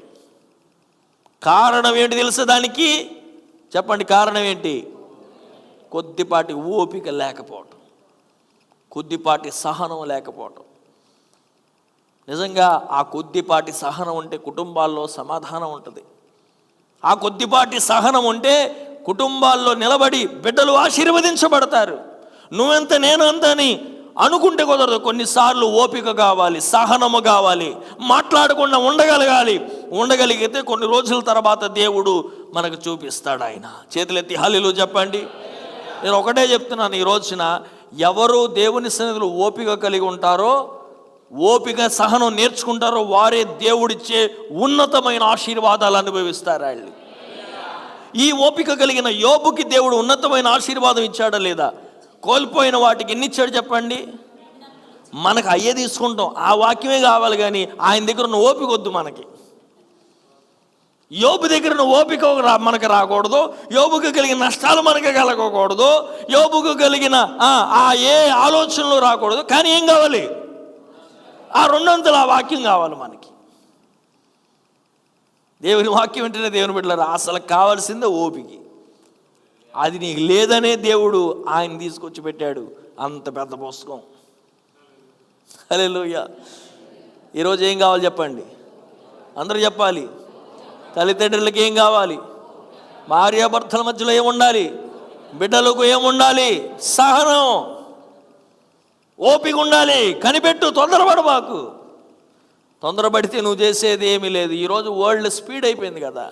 S2: కారణం ఏంటి తెలుసా దానికి? చెప్పండి, కారణం ఏంటి? కొద్దిపాటి ఓపిక లేకపోవటం, కొద్దిపాటి సహనం లేకపోవటం. నిజంగా ఆ కొద్దిపాటి సహనం ఉంటే కుటుంబాల్లో సమాధానం ఉంటుంది. ఆ కొద్దిపాటి సహనం ఉంటే కుటుంబాల్లో నిలబడి బిడ్డలు ఆశీర్వదించబడతారు. నువ్వెంత నేను అంత అని అనుకుంటే కుదరదు. కొన్నిసార్లు ఓపిక కావాలి, సహనము కావాలి, మాట్లాడకుండా ఉండగలిగితే కొన్ని రోజుల తర్వాత దేవుడు మనకు చూపిస్తాడు. ఆయన చేతులెత్తి హల్లెలూయా చెప్పండి. నేను ఒకటే చెప్తున్నాను, ఈ రోజున ఎవరు దేవుని సన్నిధిలో ఓపిక కలిగి ఉంటారో, ఓపిక సహనం నేర్చుకుంటారో వారే దేవుడిచ్చే ఉన్నతమైన ఆశీర్వాదాలు అనుభవిస్తారు. వాళ్ళు ఈ ఓపిక కలిగిన యోబుకి దేవుడు ఉన్నతమైన ఆశీర్వాదం ఇచ్చాడా లేదా? కోల్పోయిన వాటికి ఎన్ని ఇచ్చాడు చెప్పండి? మనకు అయ్యే తీసుకుంటాం, ఆ వాక్యమే కావాలి, కానీ ఆయన దగ్గర ఉన్న ఓపిక వద్దు మనకి. యోబు దగ్గర ఉన్న ఓపిక మనకు రాకూడదు, యోబుకు కలిగిన నష్టాలు మనకు కలగకూడదు, యోబుకు కలిగిన ఆ ఏ ఆలోచనలు రాకూడదు. కానీ ఏం కావాలి? ఆ రెండొంతుల ఆ వాక్యం కావాలి మనకి. దేవుని వాక్యం వింటేనే దేవుని బిడ్డలారా అసలు కావాల్సిందే ఓపిక. అది నీకు లేదనే దేవుడు ఆయన తీసుకొచ్చి పెట్టాడు అంత పెద్ద పుస్తకం. హల్లెలూయా. ఈరోజు ఏం కావాలి చెప్పండి? అందరూ చెప్పాలి. తల్లిదండ్రులకి ఏం కావాలి? భార్యాభర్తల మధ్యలో ఏముండాలి? బిడ్డలకు ఏముండాలి? సహనం, ఓపిక ఉండాలి. కనిపెట్టు, తొందరపడబాకు. తొందరపడితే నువ్వు చేసేది ఏమీ లేదు. ఈరోజు వరల్డ్ స్పీడ్ అయిపోయింది కదా,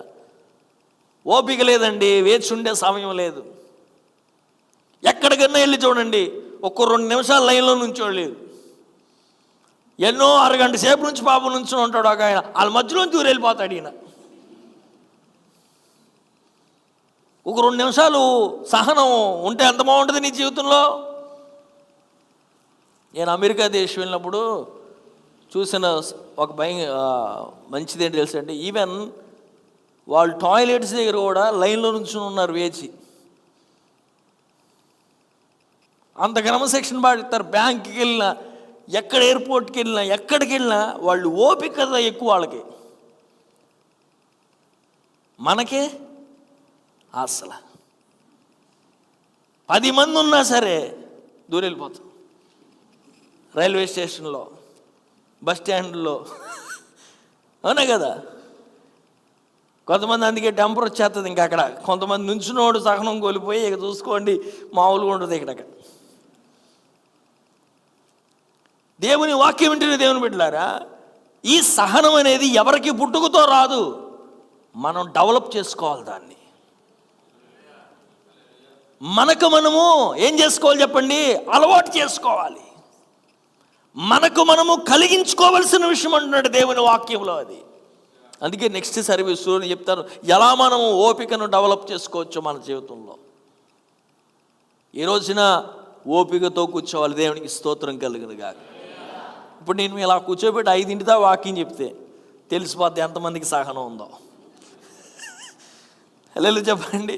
S2: ఓపిక లేదండి, వేచి ఉండే సమయం లేదు. ఎక్కడికన్నా వెళ్ళి చూడండి, ఒక్క 2 నిమిషాలు లైన్లో నుంచోలేదు. ఎన్నో అరగంట సేపు నుంచి పాపం నుంచి ఉంటాడు ఒక ఆయన, వాళ్ళ మధ్యలోంచి దూరం వెళ్ళిపోతాడు ఈయన. ఒక 2 నిమిషాలు సహనం ఉంటే ఎంత బాగుంటుంది నీ జీవితంలో. నేను అమెరికా దేశం వెళ్ళినప్పుడు చూసిన ఒక మంచిది ఏంటి తెలుసు అంటే, ఈవెన్ వాళ్ళు టాయిలెట్స్ దగ్గర కూడా లైన్లో నుంచి ఉన్నారు వేచి. అంత క్రమశిక్షణ పాటిస్తారు. బ్యాంక్కి వెళ్ళినా, ఎక్కడ ఎయిర్పోర్ట్కి వెళ్ళినా, ఎక్కడికి వెళ్ళినా వాళ్ళు ఓపిక ఎక్కువ వాళ్ళకి. మనకే అసలు 10 మంది ఉన్నా సరే దూరం వెళ్ళిపోతాం. రైల్వే స్టేషన్లో, బస్ స్టాండ్లో, అవునా కదా. కొంతమంది అందుకే టెంపర్ వచ్చేస్తుంది. ఇంకా అక్కడ కొంతమంది నుంచునోడు సహనం కోల్పోయి ఇక చూసుకోండి మామూలుగా ఉంటుంది ఇక్కడ. దేవుని వాక్యం వింటేనే దేవుని బిడ్డలారా, ఈ సహనం అనేది ఎవరికి పుట్టుకతో రాదు, మనం డెవలప్ చేసుకోవాలి దాన్ని. మనకు మనము ఏం చేసుకోవాలి చెప్పండి? అలవాటు చేసుకోవాలి. మనకు మనము కలిగించుకోవలసిన విషయం అంటున్నాడు దేవుని వాక్యంలో. అది అందుకే నెక్స్ట్ సర్వీస్లో నేను చెప్తాను ఎలా మనము ఓపికను డెవలప్ చేసుకోవచ్చో మన జీవితంలో. ఈ రోజున ఓపికతో కూర్చోవాలి. దేవునికి స్తోత్రం కలుగును గాక. ఇప్పుడు నేను ఇలా కూర్చోబెట్టి 5 వాక్యం చెప్తే తెలిసిపోద్ది ఎంతమందికి సహనం ఉందో. హల్లెలూయా చెప్పండి.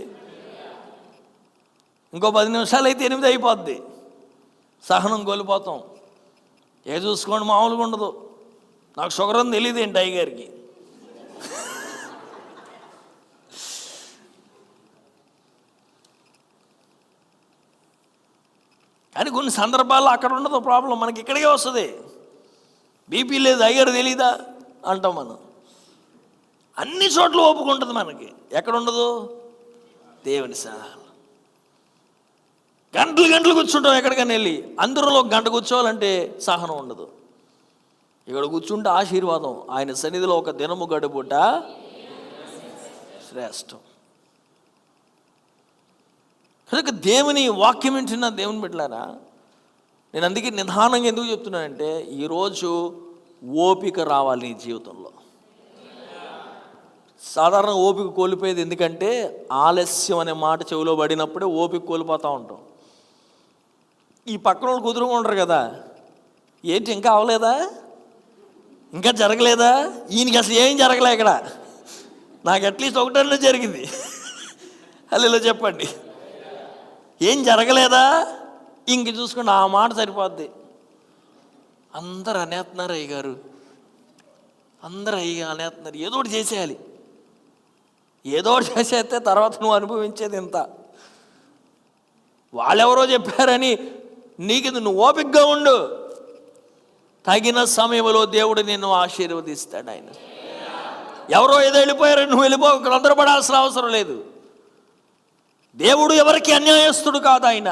S2: ఇంకో 10 నిమిషాలు అయితే 8 అయిపోద్ది. సహనం కోల్పోతాం. ఏ చూసుకోండి మామూలుగా ఉండదు. నాకు షుగర్ అని తెలియదు ఏంటి అయ్యగారికి. కానీ కొన్ని సందర్భాల్లో అక్కడ ఉండదు ప్రాబ్లం, మనకి ఇక్కడికే వస్తుంది. బీపీ లేదు అయ్యారు తెలీదా అంటాం మనం. అన్ని చోట్ల ఒప్పుకుంటుంది మనకి. ఎక్కడ ఉండదు? దేవుని సహాయం. గంటలు కూర్చుంటాం ఎక్కడికైనా వెళ్ళి. అందరిలో 1 గంట కూర్చోవాలంటే సహనం ఉండదు. ఇక్కడ కూర్చుంటే ఆశీర్వాదం. ఆయన సన్నిధిలో 1 దినము గడుపుట శ్రేష్టం. కనుక దేవుని వాక్యం వింటున్న దేవుని బిడ్డలారా, నేను అందుకే నిదానంగా ఎందుకు చెప్తున్నానంటే, ఈరోజు ఓపిక రావాలి నీ జీవితంలో. సాధారణ ఓపిక కోల్పోయేది ఎందుకంటే ఆలస్యం అనే మాట చెవిలో పడినప్పుడే ఓపిక కోల్పోతూ ఉంటాం. ఈ పక్కన వాళ్ళు కుదురుగా ఉండరు కదా, ఏంటి ఇంకా అవ్వలేదా, ఇంకా జరగలేదా, ఈయనకి అసలు ఏం జరగలే ఇక్కడ, నాకు అట్లీస్ట్ ఒకటన్నా జరిగింది. హల్లెలూయా చెప్పండి. ఏం జరగలేదా, ఇంక చూసుకుని ఆ మాట సరిపోద్ది. అందరు అనేస్తున్నారు అయ్యగారు, అందరూ అనేస్తున్నారు, ఏదో ఒకటి చేసేయాలి, ఏదో ఒకటి చేసేస్తే తర్వాత నువ్వు అనుభవించేది ఇంత. వాళ్ళెవరో చెప్పారని నీకు నువ్వు ఓపికగా ఉండు. తగిన సమయంలో దేవుడు నిన్ను ఆశీర్వదిస్తాడు. ఆయన ఎవరో ఏదో వెళ్ళిపోయారు, నువ్వు వెళ్ళిపోక తొందరపడాల్సిన అవసరం లేదు. దేవుడు ఎవరికి అన్యాయస్తుడు కాదు. ఆయన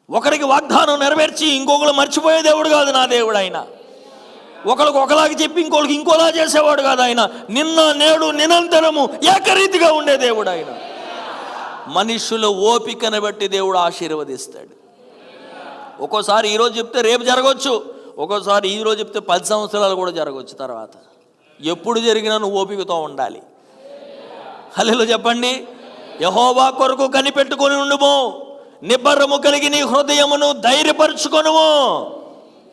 S2: ఒకరికి వాగ్దానం నెరవేర్చి ఇంకొకరు మర్చిపోయే దేవుడు కాదు నా దేవుడు. ఆయన ఒకరికి ఒకలాగా చెప్పి ఇంకొకరికి ఇంకోలా చేసేవాడు కాదు. ఆయన నిన్న నేడు నిరంతరము ఏకరీతిగా ఉండే దేవుడు. ఆయన మనుషుల ఓపికను బట్టి దేవుడు ఆశీర్వదిస్తాడు. ఒక్కోసారి ఈరోజు చెప్తే రేపు జరగవచ్చు, ఒక్కోసారి ఈరోజు చెప్తే 10 సంవత్సరాలు కూడా జరగవచ్చు. తర్వాత ఎప్పుడు జరిగినా నువ్వు ఓపికతో ఉండాలి. హల్లెలూయా చెప్పండి. యెహోవా కొరకు కనిపెట్టుకొని ఉండుము, నిబ్బరము కలిగి నీ హృదయమును ధైర్యపరచుకొనుము.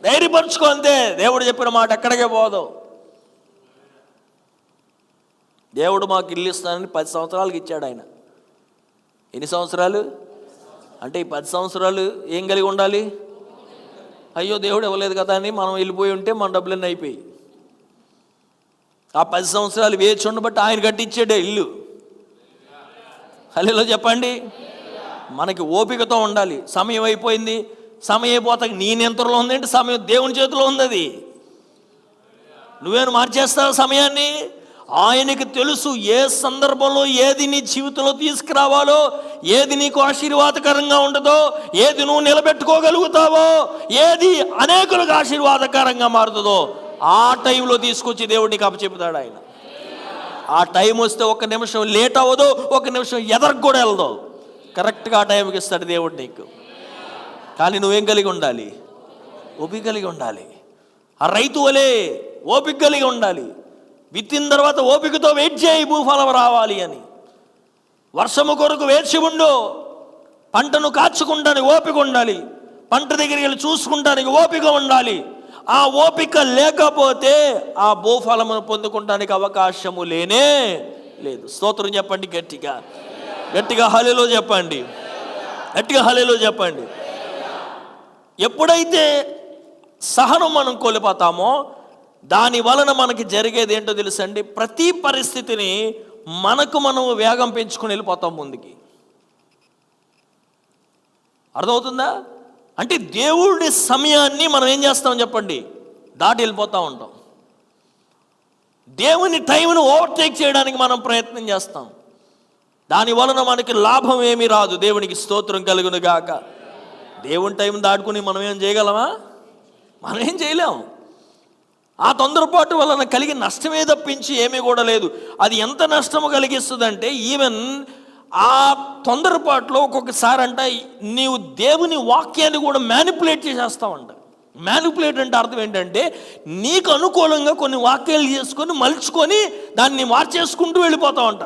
S2: ధైర్యపరచుకో అంతే. దేవుడు చెప్పిన మాట ఎక్కడికే పోదు. దేవుడు మాకు ఇల్లు ఇస్తానని 10 సంవత్సరాలకి ఇచ్చాడు. ఆయన ఎన్ని సంవత్సరాలు అంటే ఈ 10 సంవత్సరాలు ఏం కలిగి ఉండాలి? అయ్యో దేవుడు ఇవ్వలేదు కదా అని మనం వెళ్ళిపోయి ఉంటే మన డబ్బులన్నీ అయిపోయి. ఆ 10 సంవత్సరాలు వేచి ఉండబట్టి ఆయన కట్టించాడే ఇల్లు. హల్లెలూయా చెప్పండి. మనకి ఓపికతో ఉండాలి. సమయం అయిపోయింది, సమయం అయిపోతాక నీ నియంత్రణలో ఉందంటే సమయం దేవుని చేతిలో ఉంది. అది నువ్వేను మార్చేస్తావు సమయాన్ని. ఆయనకి తెలుసు ఏ సందర్భంలో ఏది నీ జీవితంలో తీసుకురావాలో, ఏది నీకు ఆశీర్వాదకరంగా ఉంటుందో, ఏది నువ్వు నిలబెట్టుకోగలుగుతావో, ఏది అనేకులకు ఆశీర్వాదకరంగా మారుతుందో ఆ టైంలో తీసుకొచ్చి దేవుడు నీకు అప్పచెపుతాడు. ఆయన ఆ టైం వస్తే 1 నిమిషం లేట్ అవ్వదు, 1 నిమిషం ఎదరకు కూడా వెళ్దావు. కరెక్ట్గా ఆ టైంకి ఇస్తాడు దేవుడు నీకు. కానీ నువ్వేం కలిగి ఉండాలి? ఓపిక కలిగి ఉండాలి. ఆ రైతు వలే ఓపిక కలిగి ఉండాలి. విత్తిన తర్వాత ఓపికతో వెయిట్ చేయి భూఫలం రావాలి అని. వర్షము కొరకు వేచి ఉండు. పంటను కాచుకుంటానికి ఓపిక ఉండాలి. పంట దగ్గరికి వెళ్ళి చూసుకుంటానికి ఓపిక ఉండాలి. ఆ ఓపిక లేకపోతే ఆ భూఫలమును పొందుకుంటానికి అవకాశము లేనే లేదు. స్తోత్రం చెప్పండి గట్టిగా. గట్టిగా హల్లెలూయా చెప్పండి. గట్టిగా హల్లెలూయా చెప్పండి. ఎప్పుడైతే సహనం మనం కోల్పోతామో దాని వలన మనకి జరిగేది ఏంటో తెలుసండి? ప్రతి పరిస్థితిని మనం వేగం పెంచుకొని వెళ్ళిపోతాం ముందుకి. అర్థమవుతుందా? అంటే దేవుడి సమయాన్ని మనం ఏం చేస్తాం చెప్పండి? దాటి వెళ్ళిపోతూ ఉంటాం. దేవుని టైంను ఓవర్టేక్ చేయడానికి మనం ప్రయత్నం చేస్తాం. దాని వలన మనకి లాభం ఏమీ రాదు. దేవునికి స్తోత్రం కలుగును గాక. దేవుని టైం దాటుకుని మనం ఏం చేయగలమా? మనం ఏం చేయలేము. ఆ తొందరపాటు వలన కలిగి నష్టమే తప్పించి ఏమీ కూడా లేదు. అది ఎంత నష్టము కలిగిస్తుందంటే ఈవెన్ ఆ తొందరపాటులో ఒక్కొక్కసారి అంట నీవు దేవుని వాక్యాన్ని కూడా మ్యానిపులేట్ చేసేస్తావంట. మ్యానిపులేట్ అంటే అర్థం ఏంటంటే నీకు అనుకూలంగా కొన్ని వాక్యాలు చేసుకొని మలుచుకొని దాన్ని మార్చేసుకుంటూ వెళ్ళిపోతావంట.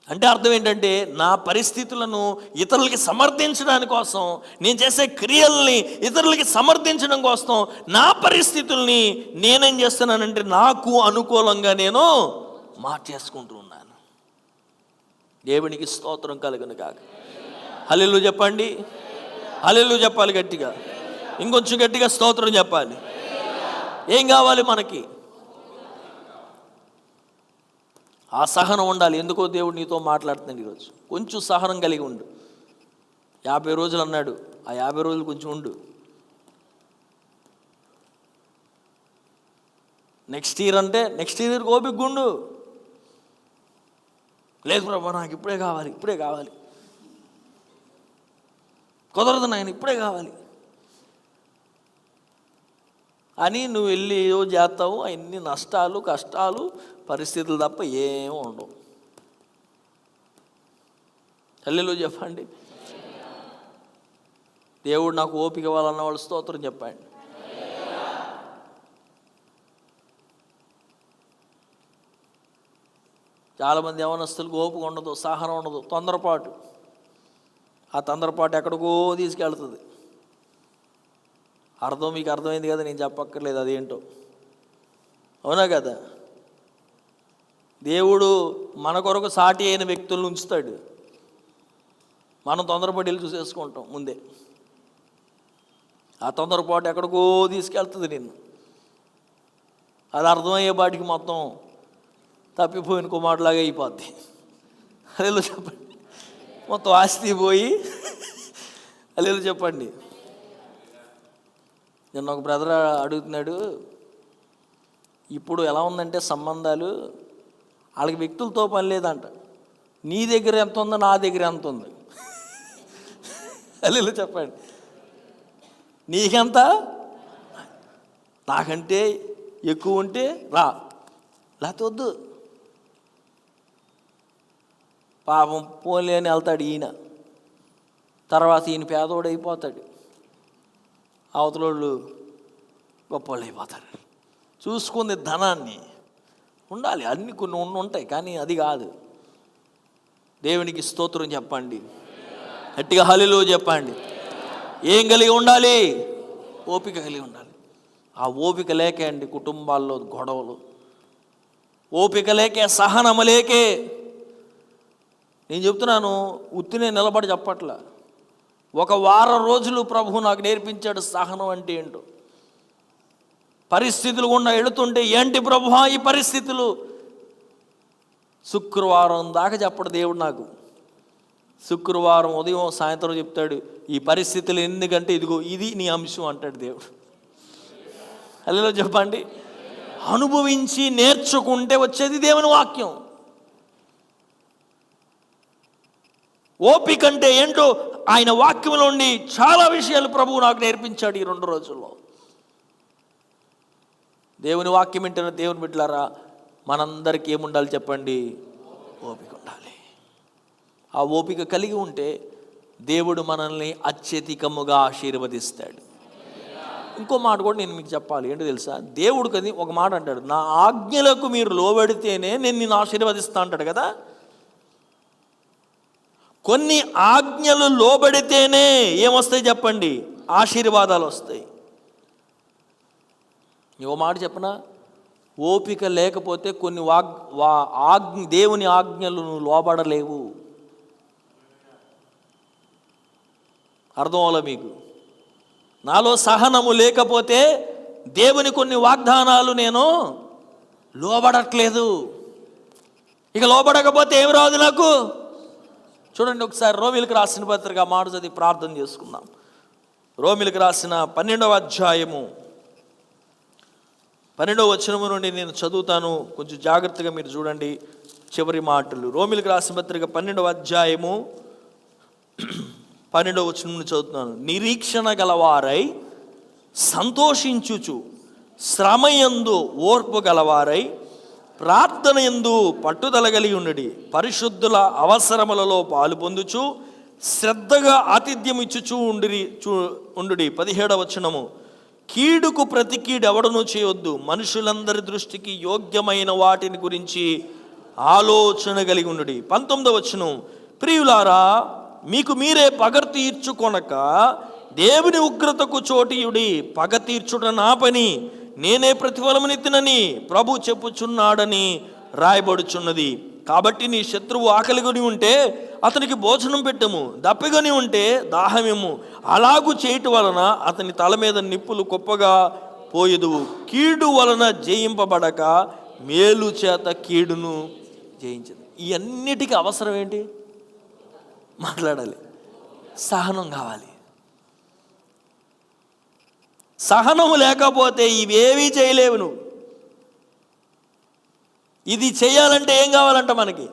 S2: అంటే అర్థం ఏంటంటే నా పరిస్థితులను ఇతరులకి సమర్థించడానికి కోసం, నేను చేసే క్రియల్ని ఇతరులకి సమర్థించడం కోసం నా పరిస్థితుల్ని నేనేం చేస్తున్నానంటే నాకు అనుకూలంగా నేను మార్చేసుకుంటూ ఉన్నాను. దేవునికి స్తోత్రం కలుగును కాక. హల్లెలూయా చెప్పండి. హల్లెలూయా చెప్పాలి గట్టిగా. ఇంకొంచెం గట్టిగా స్తోత్రం చెప్పాలి. ఏం కావాలి మనకి? ఆ సహనం ఉండాలి. ఎందుకో దేవుడు నీతో మాట్లాడుతున్నాడు ఈరోజు. కొంచెం సహనం కలిగి ఉండు. 50 రోజులు అన్నాడు. ఆ 50 రోజులు కొంచెం ఉండు. నెక్స్ట్ ఇయర్ అంటే నెక్స్ట్ ఇయర్ ఓపిక ఉండు. లేదు ప్రభా నాకు ఇప్పుడే కావాలి, ఇప్పుడే కావాలి, కుదరదు నాయన ఇప్పుడే కావాలి అని నువ్వు వెళ్ళి ఏదో చేస్తావు. అన్ని నష్టాలు కష్టాలు పరిస్థితులు తప్ప ఏమీ ఉండవు. హల్లెలూయా చెప్పండి. దేవుడు నాకు ఓపిక ఇవ్వాలన్న వాళ్ళు స్తోత్రం చెప్పండి. చాలామంది యవనస్తులకు ఓపిక ఉండదు, సహనం ఉండదు, తొందరపాటు. ఆ తొందరపాటు ఎక్కడికో తీసుకెళ్తుంది. మీకు అర్థమైంది కదా, నేను చెప్పక్కర్లేదు అదేంటో. అవునా కదా? దేవుడు మన కొరకు సాటి అయిన వ్యక్తులను ఉంచుతాడు. మనం తొందరపాటు వెళ్ళి చూసేసుకుంటాం ముందే. ఆ తొందరపాటు ఎక్కడికో తీసుకెళ్తుంది నిన్ను. అది అర్థమయ్యే బాటికి మొత్తం తప్పిపోయిన కుమారులాగా అయిపోద్ది. హల్లెలూయా చెప్పండి. మొత్తం ఆస్తి పోయి అల్లెలు చెప్పండి. నిన్న ఒక బ్రదర్ అడుగుతున్నాడు, ఇప్పుడు ఎలా ఉందంటే సంబంధాలు, వాళ్ళకి వ్యక్తులతో పని లేదంట, నీ దగ్గర ఎంత ఉందో నా దగ్గర ఎంత ఉంది. అల్లెలు చెప్పండి. నీకెంత, నాకంటే ఎక్కువ ఉంటే రా, లేకపోతే వద్దు. పాపం పోలే అని వెళ్తాడు ఈయన, తర్వాత ఈయన పేదోడు అయిపోతాడు, అవతలోళ్ళు గొప్పవాళ్ళు అయిపోతారు. చూసుకుంది ధనాన్ని, ఉండాలి అన్ని కొన్ని ఉంటాయి, కానీ అది కాదు. దేవునికి స్తోత్రం చెప్పండి, గట్టిగా హల్లెలూయా చెప్పండి. ఏం కలిగి ఉండాలి? ఓపిక కలిగి ఉండాలి. ఆ ఓపిక లేకే అండి కుటుంబాల్లో గొడవలు, ఓపిక లేకే, సహనము లేకే. నేను చెప్తున్నాను, ఉత్తినే నిలబడి చెప్పట్లా. ఒక వారం రోజులు ప్రభువు నాకు నేర్పించాడు సహనం అంటే ఏంటో. పరిస్థితులు గుండా వెళుతుంటే, ఏంటి ప్రభువా ఈ పరిస్థితులు, శుక్రవారం దాకా చెప్పడు దేవుడు నాకు. శుక్రవారం ఉదయం సాయంత్రం చెప్తాడు, ఈ పరిస్థితులు ఎందుకంటే ఇదిగో ఇది నీ అంశం అంటాడు దేవుడు. హల్లెలూయా చెప్పండి. అనుభవించి నేర్చుకుంటే వచ్చేది దేవుని వాక్యం. ఓపిక అంటే ఏంటో ఆయన వాక్యంలో ఉండి చాలా విషయాలు ప్రభువు నాకు నేర్పించాడు ఈ 2 రోజుల్లో. దేవుని వాక్యం వింటున్న దేవుని బిడ్డలారా, మనందరికీ ఏముండాలి చెప్పండి? ఓపిక ఉండాలి. ఆ ఓపిక కలిగి ఉంటే దేవుడు మనల్ని అత్యధికముగా ఆశీర్వదిస్తాడు. ఇంకో మాట కూడా నేను మీకు చెప్పాలి, ఏంటో తెలుసా? దేవుడు కది ఒక మాట అంటాడు, నా ఆజ్ఞలకు మీరు లోబడితేనే నేను నిన్ను ఆశీర్వదిస్తా అంటాడు కదా. కొన్ని ఆజ్ఞలు లోబడితేనే ఏమొస్తాయి చెప్పండి? ఆశీర్వాదాలు వస్తాయి. ఓ మాట చెప్పనా, ఓపిక లేకపోతే కొన్ని దేవుని ఆజ్ఞలు నువ్వు లోబడలేవు. అర్థం అవ్వలే మీకు? నాలో సహనము లేకపోతే దేవుని కొన్ని వాగ్దానాలు నేను లోబడట్లేదు. ఇక లోబడకపోతే ఏమి రాదు నాకు? చూడండి ఒకసారి రోమీయులకు రాసిన పత్రిక మాట చదివి ప్రార్థన చేసుకుందాం. రోమీయులకు రాసిన 12వ అధ్యాయము 12వ వచనము నుండి నేను చదువుతాను, కొంచెం జాగ్రత్తగా మీరు చూడండి చివరి మాటలు. రోమీయులకు రాసిన పత్రిక 12వ అధ్యాయము 12వ వచనం నుండి చదువుతున్నాను. నిరీక్షణ గలవారై సంతోషించుచు, శ్రమయందు ఓర్పు గలవారై, ప్రార్థన యందు పట్టుదల కలిగి ఉండుడి, పరిశుద్ధుల అవసరములలో పాలు పొందుచు శ్రద్ధగా ఆతిథ్యం ఇచ్చుచూ ఉండుడి. 17వ వచనము, కీడుకు ప్రతి కీడు ఎవడనూ చేయొద్దు, మనుషులందరి దృష్టికి యోగ్యమైన వాటిని గురించి ఆలోచన కలిగి ఉండుడి. 19వ వచనం, ప్రియులారా మీకు మీరే పగ తీర్చుకొనక దేవుని ఉగ్రతకు చోటియుడి, పగ తీర్చుట నా పని, నేనే ప్రతిఫలమునిత్తినని ప్రభు చెప్పుచున్నాడని రాయబడుచున్నది. కాబట్టి నీ శత్రువు ఆకలిగొని ఉంటే అతనికి భోజనం పెట్టము, దప్పిగొని ఉంటే దాహమేము. అలాగూ చేయటం వలన అతని తల మీద నిప్పులు కుప్పగా పోయేదువు. కీడు వలన జయింపబడక మేలు చేత కీడును జయించదు. ఇవన్నిటికీ అవసరం ఏంటి? మాట్లాడాలి, సహనం కావాలి. సహనము లేకపోతే ఇవేవీ చేయలేవు నువ్వు. ఇది చేయాలంటే ఏం కావాలంట మనకి?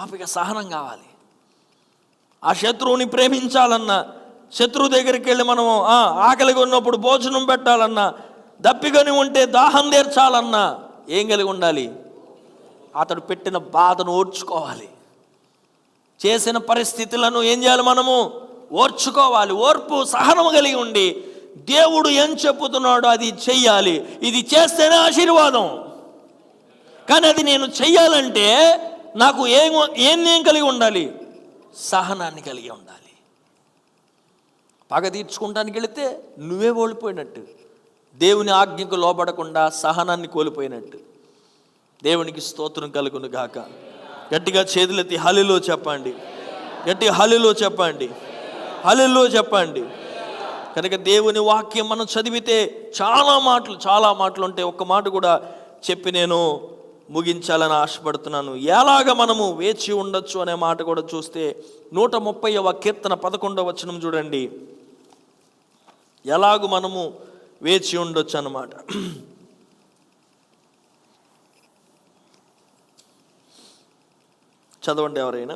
S2: ఓపిక, సహనం కావాలి. ఆ శత్రువుని ప్రేమించాలన్నా, శత్రువు దగ్గరికి వెళ్ళి మనము ఆకలిగా ఉన్నప్పుడు భోజనం పెట్టాలన్నా, దప్పికొని ఉంటే దాహం తీర్చాలన్నా ఏం కలిగి ఉండాలి? అతడు పెట్టిన బాధను ఓర్చుకోవాలి. చేసిన పరిస్థితులను ఏం చేయాలి? మనము ఓర్చుకోవాలి. ఓర్పు, సహనము కలిగి ఉండి దేవుడు ఏం చెప్పుతున్నాడో అది చెయ్యాలి. ఇది చేస్తేనే ఆశీర్వాదం. కానీ అది నేను చెయ్యాలంటే నాకు ఏం కలిగి ఉండాలి? సహనాన్ని కలిగి ఉండాలి. పగ తీర్చుకుంటానికి వెళితే నువ్వే ఓడిపోయినట్టు, దేవుని ఆజ్ఞకు లోబడకుండా సహనాన్ని కోల్పోయినట్టు. దేవునికి స్తోత్రం కలుగును గాక. గట్టిగా చేతులెత్తి హల్లెలూయా చెప్పండి. గట్టిగా హల్లెలూయా చెప్పండి. హల్లెలూయా చెప్పండి. కనుక దేవుని వాక్యం మనం చదివితే చాలా మాటలు ఉంటాయి. ఒక్క మాట కూడా చెప్పి నేను ముగించాలని ఆశపడుతున్నాను. ఎలాగ మనము వేచి ఉండొచ్చు అనే మాట కూడా చూస్తే 130వ కీర్తన 11వ వచనం చూడండి. ఎలాగూ మనము వేచి ఉండొచ్చు అన్నమాట. చదవండి ఎవరైనా.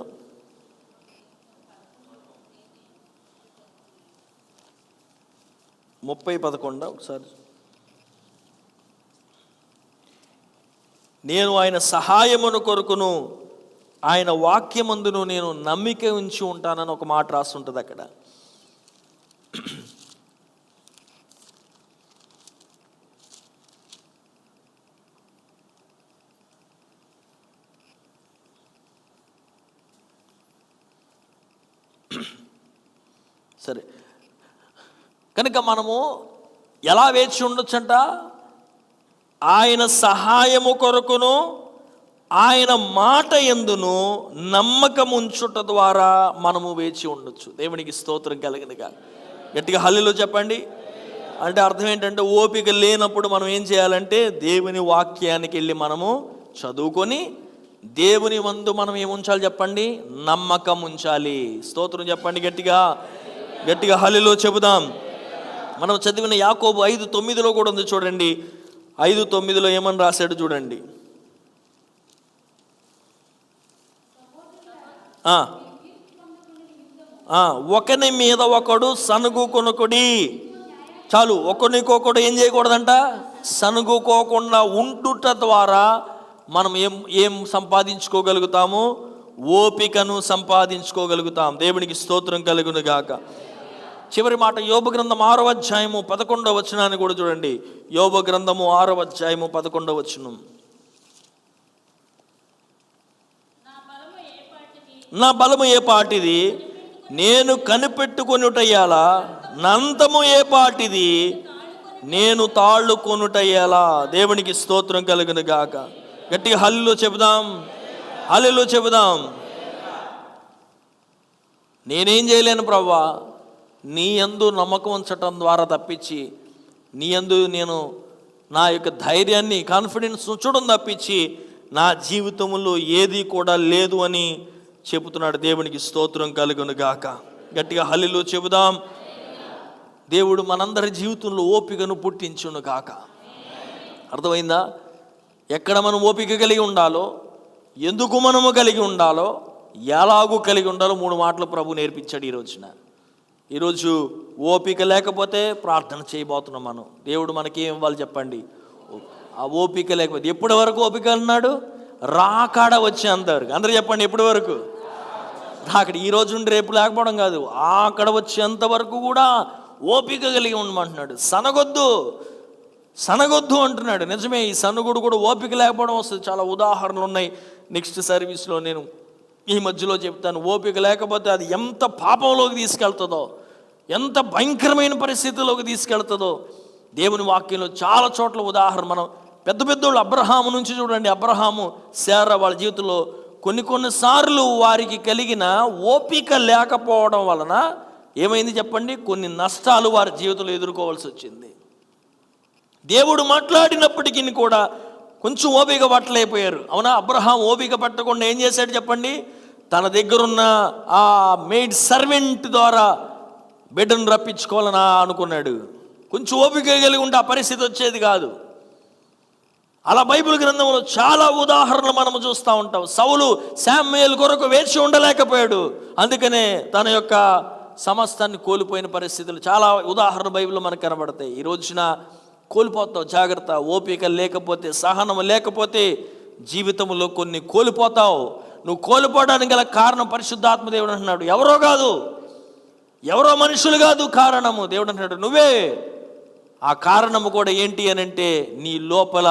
S2: ముప్పై 11 ఒకసారి. నేను ఆయన సహాయమును కొరకును ఆయన వాక్యమందును నేను నమ్మిక ఉంచి ఉంటానని ఒక మాట రాస్తుంటుంది అక్కడ. సరే, కనుక మనము ఎలా వేచి ఉండొచ్చంట? ఆయన సహాయము కొరకును ఆయన మాట యందును నమ్మకం ఉంచుట ద్వారా మనము వేచి ఉండొచ్చు. దేవునికి స్తోత్రం కలుగునుగా. గట్టిగా హల్లెలూయా చెప్పండి. అంటే అర్థం ఏంటంటే, ఓపిక లేనప్పుడు మనం ఏం చేయాలంటే దేవుని వాక్యానికి వెళ్ళి మనము చదువుకొని దేవుని ముందు మనం ఏముంచాలి చెప్పండి? నమ్మకం ఉంచాలి. స్తోత్రం చెప్పండి గట్టిగా. గట్టిగా హల్లెలూయా చెబుదాం. మనం చదివిన యాకోబు 5:9 కూడా ఉంది చూడండి. 5:9 ఏమని రాశాడు చూడండి. ఒకని మీద ఒకడు సనుగు కొనుకుడి. చాలు, ఒకరికొకడు ఏం చేయకూడదంట? సనుగుకోకుండా ఉండుట ద్వారా మనం ఏం సంపాదించుకోగలుగుతాము? ఓపికను సంపాదించుకోగలుగుతాం. దేవునికి స్తోత్రం కలుగును గాక. చివరి మాట యోబు గ్రంథం 6వ అధ్యాయము 11వ వచనాన్ని కూడా చూడండి. యోబు గ్రంథము 6వ అధ్యాయము 11వ వచనం. నా బలము ఏ పాటిది, నేను కనిపెట్టుకొనుటయ్యాలా, నంతము ఏ పాటిది, నేను తాళ్ళుకొనుటయ్యాలా. దేవునికి స్తోత్రం కలుగును గాక. గట్టిగా హల్లెలూయా చెబుదాం. హల్లెలూయా చెబుదాం. నేనేం చేయలేను ప్రభువా, నీ యందు నమ్మకం ఉంచటం ద్వారా తప్పించి, నీ యందు నేను నా యొక్క ధైర్యాన్ని కాన్ఫిడెన్స్ ఉంచడం తప్పించి నా జీవితంలో ఏది కూడా లేదు అని చెబుతున్నాడు. దేవునికి స్తోత్రం కలుగును గాక. గట్టిగా హల్లెలూయా చెబుదాం. దేవుడు మనందరి జీవితంలో ఓపికను పుట్టించును గాక. అర్థమైందా? ఎక్కడ మనం ఓపిక కలిగి ఉండాలో, ఎందుకు మనము కలిగి ఉండాలో, ఎలాగూ కలిగి ఉండాలో 3 మాటలు ప్రభు నేర్పించాడు ఈరోజు ఓపిక లేకపోతే ప్రార్థన చేయబోతున్నాం మనం. దేవుడు మనకి ఏం ఇవ్వాలి చెప్పండి? ఆ ఓపిక లేకపోతే. ఎప్పటి వరకు ఓపిక అన్నాడు? రాకాడ వచ్చేంతవరకు. అందరూ చెప్పండి, ఎప్పటి వరకు? అక్కడ ఈరోజు ఉండి రేపు లేకపోవడం కాదు, అక్కడ వచ్చేంత వరకు కూడా ఓపిక కలిగి ఉండమంటున్నాడు. సనగొద్దు అంటున్నాడు. నిజమే, ఈ సనుగుడు కూడా ఓపిక లేకపోవడం వస్తుంది. చాలా ఉదాహరణలు ఉన్నాయి. నెక్స్ట్ సర్వీస్లో నేను ఈ మధ్యలో చెప్తాను. ఓపిక లేకపోతే అది ఎంత పాపంలోకి తీసుకెళ్తుందో, ఎంత భయంకరమైన పరిస్థితుల్లోకి తీసుకెళ్తుందో దేవుని వాక్యంలో చాలా చోట్ల ఉదాహరణ. మనం పెద్దోళ్ళు అబ్రహాము నుంచి చూడండి. అబ్రహాము, శారా వాళ్ళ జీవితంలో కొన్నిసార్లు వారికి కలిగిన ఓపిక లేకపోవడం వలన ఏమైంది చెప్పండి? కొన్ని నష్టాలు వారి జీవితంలో ఎదుర్కోవాల్సి వచ్చింది. దేవుడు మాట్లాడినప్పటికీ కూడా కొంచెం ఓపిక పట్టలేకపోయారు. అవునా? అబ్రహాం ఓపిక పట్టకుండా ఏం చేశాడు చెప్పండి? తన దగ్గరున్న ఆ మెయిడ్ సర్వెంట్ ద్వారా బిడ్డను రప్పించుకోవాలని అనుకున్నాడు. కొంచెం ఓపిక కలిగి ఉంటే ఆ పరిస్థితి వచ్చేది కాదు. అలా బైబిల్ గ్రంథంలో చాలా ఉదాహరణలు మనము చూస్తూ ఉంటాం. సౌలు శామ్యూయేలు కొరకు వేచి ఉండలేకపోయాడు. అందుకనే తన యొక్క సమస్తాన్ని కోల్పోయిన పరిస్థితులు చాలా ఉదాహరణ బైబిల్లో మనకు కనబడతాయి. ఈ రోజున కోల్పోతావు, జాగ్రత్త. ఓపిక లేకపోతే, సహనం లేకపోతే జీవితంలో కొన్ని కోల్పోతావు. నువ్వు కోల్పోవడానికి గల కారణం పరిశుద్ధాత్మ దేవుడు అంటున్నాడు. ఎవరో కాదు, ఎవరో మనుషులు కాదు కారణము. దేవుడు అంటున్నాడు నువ్వే. ఆ కారణము కూడా ఏంటి అని అంటే నీ లోపల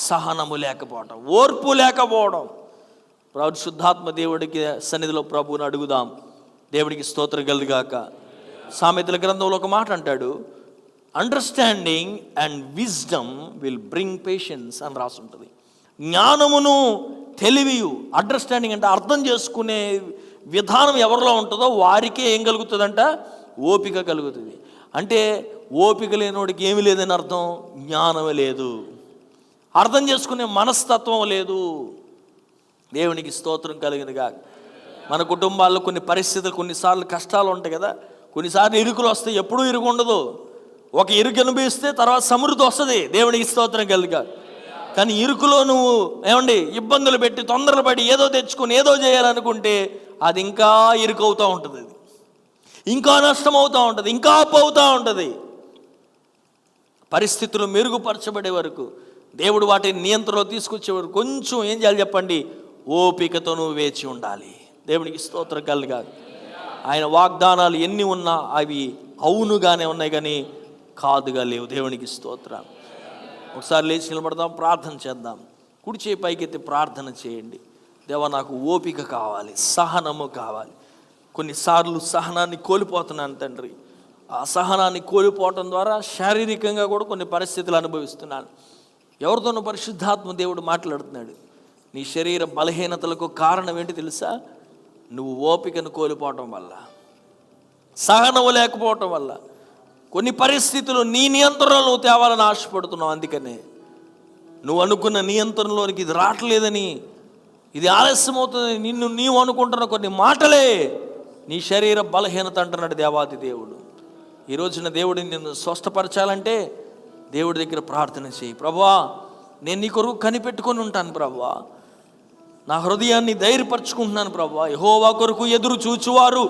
S2: సహనము లేకపోవడం, ఓర్పు లేకపోవడం. పరిశుద్ధాత్మ దేవుడికి సన్నిధిలో ప్రభువుని అడుగుదాం. దేవుడికి స్తోత్రం కలుగుగాక. సామెతల గ్రంథంలో ఒక మాట అంటాడు, understanding and wisdom will bring patience అని రాసి ఉంటుంది. జ్ఞానమును తెలివియు, అండర్స్టాండింగ్ అంటే అర్థం చేసుకునే విధానం ఎవరిలో ఉంటుందో వారికే ఏం కలుగుతుందంట? ఓపిక కలుగుతుంది. అంటే ఓపిక లేనివాడికి ఏమి లేదని అర్థం? జ్ఞానం లేదు. అర్థం చేసుకునే మనస్తత్వం లేదు. దేవునికి స్తోత్రం కలిగినగా. మన కుటుంబాల్లో కొన్ని పరిస్థితులు, కొన్నిసార్లు కష్టాలు ఉంటాయి కదా, కొన్నిసార్లు ఇరుకులు వస్తాయి. ఎప్పుడూ ఇరుకు ఉండదు. ఒక ఇరుకు అనుభవిస్తే తర్వాత సమృద్ధి వస్తుంది. దేవునికి స్తోత్రం కలిగా. కానీ ఇరుకులో నువ్వు ఇబ్బందులు పెట్టి తొందరలు పడి ఏదో తెచ్చుకొని ఏదో చేయాలనుకుంటే అది ఇంకా ఇరుకు అవుతూ ఉంటుంది, అది ఇంకా నష్టం అవుతూ ఉంటుంది, ఇంకా అప్పు అవుతూ ఉంటుంది. పరిస్థితులు మెరుగుపరచబడే వరకు, దేవుడు వాటిని నియంత్రణలో తీసుకొచ్చే వరకు కొంచెం ఏం చేయాలి చెప్పండి? ఓపికతో నువ్వు వేచి ఉండాలి. దేవునికి స్తోత్రం కలుగా. ఆయన వాగ్దానాలు ఎన్ని ఉన్నా అవి అవునుగానే ఉన్నాయి కానీ కాదుగా లేవు. దేవునికి స్తోత్రం. ఒకసారి లేచి నిలబడదాం, ప్రార్థన చేద్దాం. కుడి చేయి పైకెత్తి ప్రార్థన చేయండి. దేవా, నాకు ఓపిక కావాలి, సహనము కావాలి. కొన్నిసార్లు సహనాన్ని కోల్పోతున్నాను తండ్రి. ఆ సహనాన్ని కోల్పోవటం ద్వారా శారీరకంగా కూడా కొన్ని పరిస్థితులు అనుభవిస్తున్నాను. ఎవరితోనూ పరిశుద్ధాత్మ దేవుడు మాట్లాడుతున్నాడు. నీ శరీర బలహీనతలకు కారణం ఏంటి తెలుసా? నువ్వు ఓపికను కోల్పోవటం వల్ల, సహనము లేకపోవటం వల్ల, కొన్ని పరిస్థితులు నీ నియంత్రణలో నువ్వు తేవాలని ఆశపడుతున్నావు. అందుకనే నువ్వు అనుకున్న నియంత్రణలోనికి ఇది రావట్లేదని, ఇది ఆలస్యం అవుతుందని నీవు అనుకుంటున్న కొన్ని మాటలే నీ శరీర బలహీనత అంటున్నాడు దేవాది దేవుడు. ఈ రోజున దేవుడిని నిన్ను స్వస్థపరచాలంటే దేవుడి దగ్గర ప్రార్థన చేయి. ప్రభువా, నేను నీ కొరకు కనిపెట్టుకొని ఉంటాను ప్రభువా, నా హృదయాన్ని ధైర్యపరచుకుంటున్నాను ప్రభువా. యెహోవా కొరకు ఎదురు చూచువారు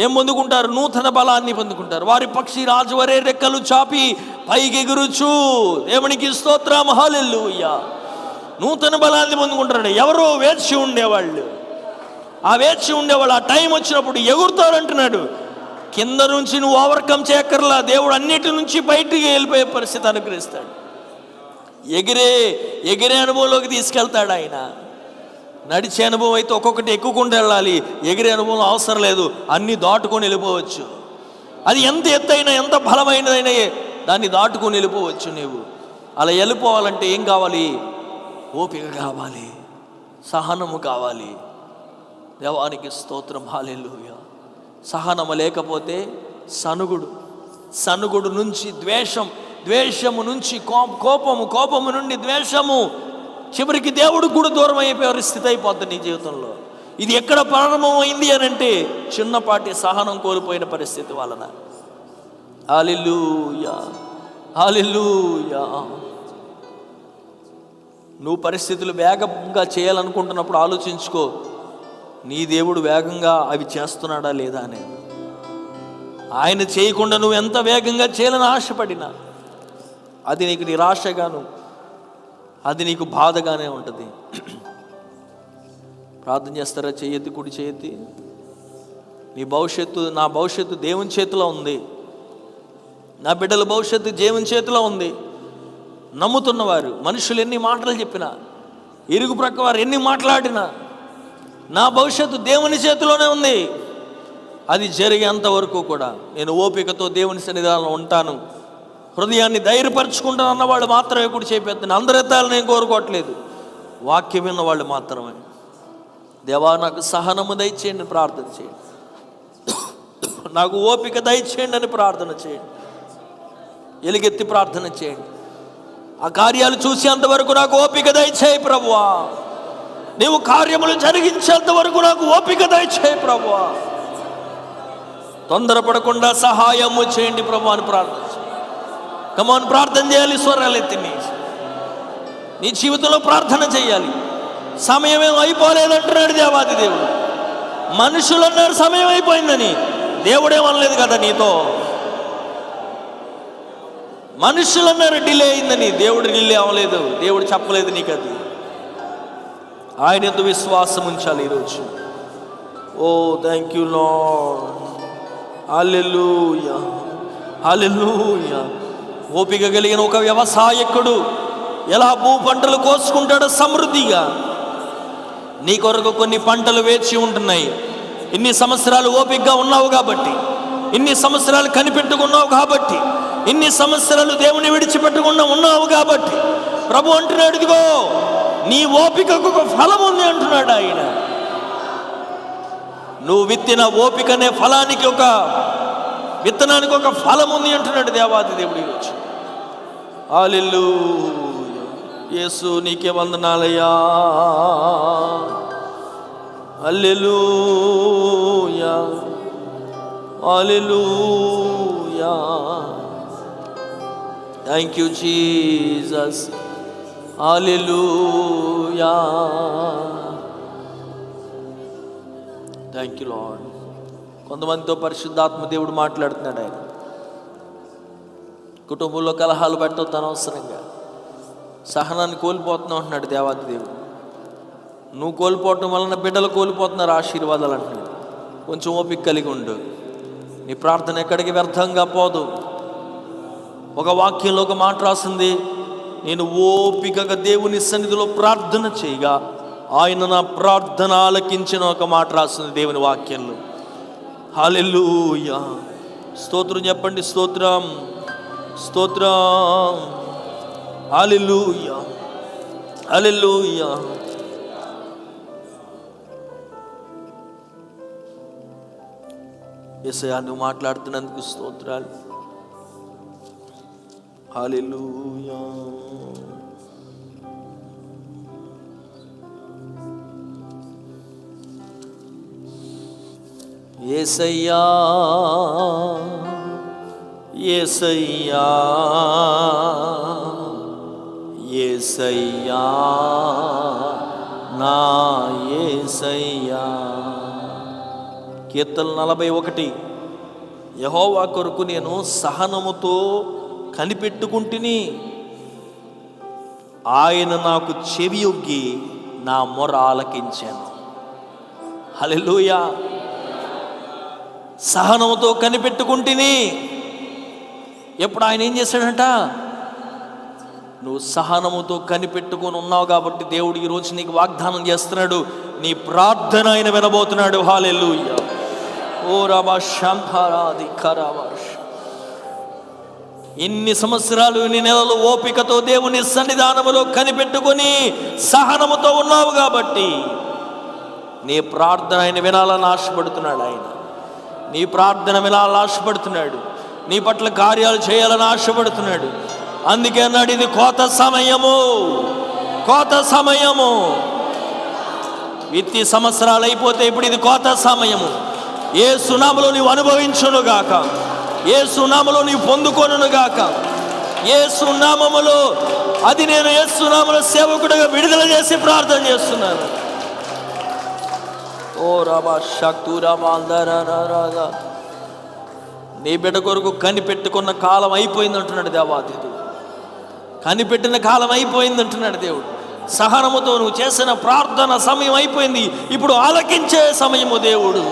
S2: ఏం పొందుకుంటారు? నూతన బలాన్ని పొందుకుంటారు. వారి పక్షి రాజువరే రెక్కలు చాపి పైకి ఎగురుచు. దేవునికి స్తోత్రం, హల్లెలూయా. నూతన బలాన్ని పొందుకుంటారు. ఎవరో వేచి ఉండేవాళ్ళు, ఆ వేచి ఉండేవాళ్ళు ఆ టైం వచ్చినప్పుడు ఎగురుతారు అంటున్నాడు. కింద నుంచి నువ్వు ఓవర్కమ్ చేయక్కర్లా, దేవుడు అన్నిటి నుంచి బయటికి వెళ్ళిపోయే పరిస్థితి అనుగ్రహిస్తాడు. ఎగిరే అనుభవంలోకి తీసుకెళ్తాడు ఆయన. నడిచే అనుభవం అయితే ఒక్కొక్కటి ఎక్కుకుంటూ వెళ్ళాలి, ఎగిరే అనుభవం అవసరం లేదు, అన్నీ దాటుకొని వెళ్ళిపోవచ్చు. అది ఎంత ఎత్తైనా ఎంత బలమైనదైనా దాన్ని దాటుకొని వెళ్ళిపోవచ్చు. నువ్వు అలా వెళ్ళిపోవాలంటే ఏం కావాలి? ఓపిక కావాలి, సహనము కావాలి. దేవానికి స్తోత్రం, హల్లెలూయా. సహనము లేకపోతే సనుగుడు నుంచి ద్వేషము నుంచి కోపము నుండి ద్వేషము, చివరికి దేవుడు కూడా దూరం అయిపోయే పరిస్థితి అయిపోతుంది నీ జీవితంలో. ఇది ఎక్కడ ప్రారంభమైంది అని అంటే చిన్నపాటి సహనం కోల్పోయిన పరిస్థితి వలన. హల్లెలూయా, హల్లెలూయా. నువ్వు పరిస్థితులు వేగంగా చేయాలనుకుంటున్నప్పుడు ఆలోచించుకో, నీ దేవుడు వేగంగా అవి చేస్తున్నాడా లేదా అనేది. ఆయన చేయకుండా నువ్వు ఎంత వేగంగా చేయాలని ఆశపడినా అది నీకు నిరాశగాను, అది నీకు బాధగానే ఉంటుంది. ప్రార్థన చేస్తారా? చేయెత్తి, కుడి చేయెత్తి. నా భవిష్యత్తు దేవుని చేతిలో ఉంది. నా బిడ్డల భవిష్యత్తు దేవుని చేతిలో ఉంది. నమ్ముతున్నవారు, మనుషులు ఎన్ని మాటలు చెప్పినా, ఇరుగు ప్రక్క వారు ఎన్ని మాట్లాడినా, నా భవిష్యత్తు దేవుని చేతిలోనే ఉంది. అది జరిగేంత వరకు కూడా నేను ఓపికతో దేవుని సన్నిధానంలో ఉంటాను, హృదయాన్ని ధైర్యపరచుకుంటాను అన్నవాళ్ళు మాత్రమే కూడా చేపెత్తాను. అందరి ఎత్తాలని నేను కోరుకోవట్లేదు, వాక్యం విన్న వాళ్ళు మాత్రమే. దేవా, నాకు సహనము దయచేయండి అని ప్రార్థన చేయండి. నాకు ఓపిక దయచేయండి అని ప్రార్థన చేయండి. ఎలుగెత్తి ప్రార్థన చేయండి. ఆ కార్యాలు చూసేంతవరకు నాకు ఓపిక దయచేయి ప్రభువా. నీవు కార్యములు జరిగించేంత వరకు నాకు ఓపిక దయచేయి ప్రభువా. తొందరపడకుండా సహాయము చేయండి ప్రభు అని ప్రార్థన చేయండి. కమాన్, ప్రార్థన చేయాలి. స్వరాలు ఎత్తి నీ జీవితంలో ప్రార్థన చేయాలి. సమయం ఏం అయిపోలేదంటున్నాడు దేవాది దేవుడు. మనుషులు అన్నారు సమయం అయిపోయిందని, దేవుడేమనలేదు కదా నీతో. మనుషులు అన్నారు డిలే అయిందని, దేవుడు డిలే అవ్వలేదు, దేవుడు చెప్పలేదు నీకు. అది ఆయన ఎందు విశ్వాసం ఉంచాలి ఈరోజు. ఓ థ్యాంక్ యూ లార్డ్, హల్లెలూయా, హల్లెలూయా. ఓపిక కలిగిన ఒక వ్యవసాయకుడు ఎలా భూ పంటలు కోసుకుంటాడో సమృద్ధిగా, నీ కొరకు కొన్ని పంటలు వేచి ఉంటున్నాయి. ఇన్ని సంవత్సరాలు ఓపికగా ఉన్నావు కాబట్టి, ఇన్ని సంవత్సరాలు కనిపెట్టుకున్నావు కాబట్టి, ఇన్ని సంవత్సరాలు దేవుని విడిచిపెట్టకుండా ఉన్నావు కాబట్టి ప్రభు అంటున్నాడు, ఇదిగో నీ ఓపికకు ఒక ఫలం ఉంది అంటున్నాడు ఆయన. నువ్వు విత్తిన ఓపికనే ఫలానికి ఒక విత్తనానికి ఒక ఫలం ఉంది అంటున్నాడు దేవాది దేవుడు ఈరోజు. హల్లెలూయా. యేసు నీకే వందనాలయ్యా. Hallelujah hallelujah. Thank you Jesus. Hallelujah. Thank you Lord. కొంతమందితో పరిశుద్ధాత్మ దేవుడు మాట్లాడుతున్నాడు. ఆయన కుటుంబంలో కలహాలు పెట్టొద్దు అనవసరంగా. సహనాన్ని కోల్పోతున్నావు అంటున్నాడు దేవాది దేవుడు. నువ్వు కోల్పోవటం వలన బిడ్డలు కోల్పోతున్నారు ఆశీర్వాదాలు అంటున్నాడు. కొంచెం ఓపిక కలిగి ఉండు. నీ ప్రార్థన ఎక్కడికి వ్యర్థంగా పోదు. ఒక వాక్యంలో ఒక మాట రాసింది, నేను ఓపికగా దేవుని సన్నిధిలో ప్రార్థన చేయగా ఆయన నా ప్రార్థన ఆలకించిన ఒక మాట రాసింది దేవుని వాక్యంలో. హల్లెలూయా. స్తోత్రం చెప్పండి. స్తోత్రం స్తోత్రం. హల్లెలూయా హల్లెలూయా. యేసయ్యా నువ్వు మాట్లాడుతున్నందుకు స్తోత్రాలు. హల్లెలూయా. యేసయ్యా యేసయ్యా యేసయ్యా నా యేసయ్యా. కీర్తన 41. యెహోవా కొరకు నేను సహనముతో కనిపెట్టుకుంటుని, ఆయన నాకు చెవియొగ్గి నా మొర ఆలకించాను. హల్లెలూయా. సహనముతో కనిపెట్టుకుంటుని. ఎప్పుడు ఆయన ఏం చేశాడంట? నువ్వు సహనముతో కనిపెట్టుకొని ఉన్నావు కాబట్టి దేవుడు ఈరోజు నీకు వాగ్దానం చేస్తున్నాడు, నీ ప్రార్థన ఆయన వినబోతున్నాడు. హల్లెలూయా. ఓ రబా శాంతారాది కరావాష్. ఇన్ని సంవత్సరాలు ఇన్ని నెలలు ఓపికతో దేవుని సన్నిధానములో కనిపెట్టుకొని సహనముతో ఉన్నావు కాబట్టి నీ ప్రార్థన ఆయన వినాలని ఆశపడుతున్నాడు. ఆయన నీ ప్రార్థన వినాలని ఆశపడుతున్నాడు. నీ పట్ల కార్యాలు చేయాలని ఆశపడుతున్నాడు. అందుకే అన్నాడు, ఇది కోత సమయము, కోత సమయము. విత్తి సంవత్సరాలు అయిపోతే ఇప్పుడు ఇది కోత సమయము. యేసు నామములో నీవు అనుభవించును గాక, యేసు నామములో నీవు పొందుకొనును గాక. యేసు నామములో అది నేను యేసు నామములో సేవకుడిగా విడుదల చేసి ప్రార్థన చేస్తున్నాను. ఓ రాబా శక్తు రాబా అందరాగా. నీ బిడ్డ కొరకు కనిపెట్టుకున్న కాలం అయిపోయింది అంటున్నాడు దేవాదేవుడు. కనిపెట్టిన కాలం అయిపోయింది అంటున్నాడు దేవుడు. సహనముతో నువ్వు చేసిన ప్రార్థన సమయం అయిపోయింది. ఇప్పుడు ఆలకించే సమయము, దేవుడు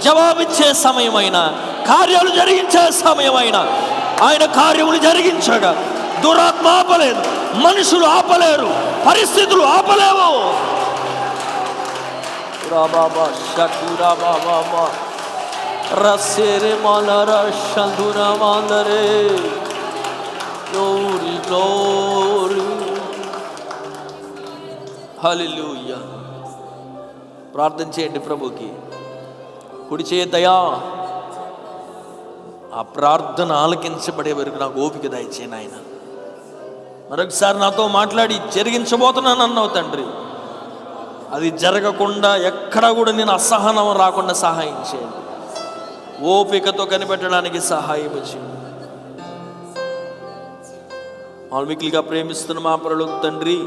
S2: జవాబిచ్చే సమయమైనా, కార్యాలు జరిగించే సమయమైనా ఆయన కార్యములు జరిగించగా దురాత్మ ఆపలేదు, మనుషులు ఆపలేరు, పరిస్థితులు ఆపలేవు. రాబాబా షకురా బాబా రసేరే మాలరా షందురా మాందరే. Glory glory. హల్లెలూయా. ప్రార్థన చేయండి ప్రభుకి. కుడి చేయదయా. ఆ ప్రార్థన ఆలకించబడే వరకు నాకు ఓపిక దయచేయను ఆయన. మరొకసారి నాతో మాట్లాడి జరిగించబోతున్నాను అన్నావు తండ్రి. అది జరగకుండా ఎక్కడా కూడా నేను అసహనం రాకుండా సహాయం చేయండి. ఓపికతో కనిపెట్టడానికి సహాయం చేయండి. మిక్కిలిగా ప్రేమిస్తున్న మా పరలోక తండ్రి,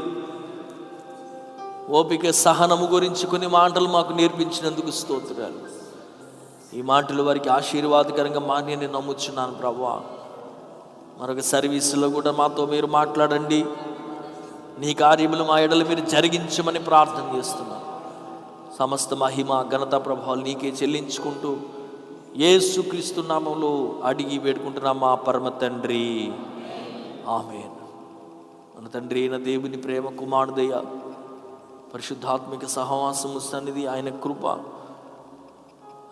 S2: ఓపిక సహనము గురించి కొన్ని మాటలు మాకు నేర్పించినందుకు స్తోత్రాలు. ఈ మాటలు వారికి ఆశీర్వాదకరంగా మాన్యని నమ్ముచున్నాను ప్రభువా. మరొక సర్వీసులో కూడా మాతో మీరు మాట్లాడండి. నీ కార్యములు మా ఎడలు మీరు జరిగించమని ప్రార్థన చేస్తున్నాను. సమస్త మహిమ ఘనత ప్రభావాలు నీకే చెల్లించుకుంటూ యేసుక్రీస్తు నామములో అడిగి వేడుకుంటున్నాం మా పరమ తండ్రి. ఆమేన్. మన తండ్రి అయిన దేవుని ప్రేమ, కుమారుదయ, పరిశుద్ధాత్మిక సహవాసము సన్నిధి, ఆయన కృప,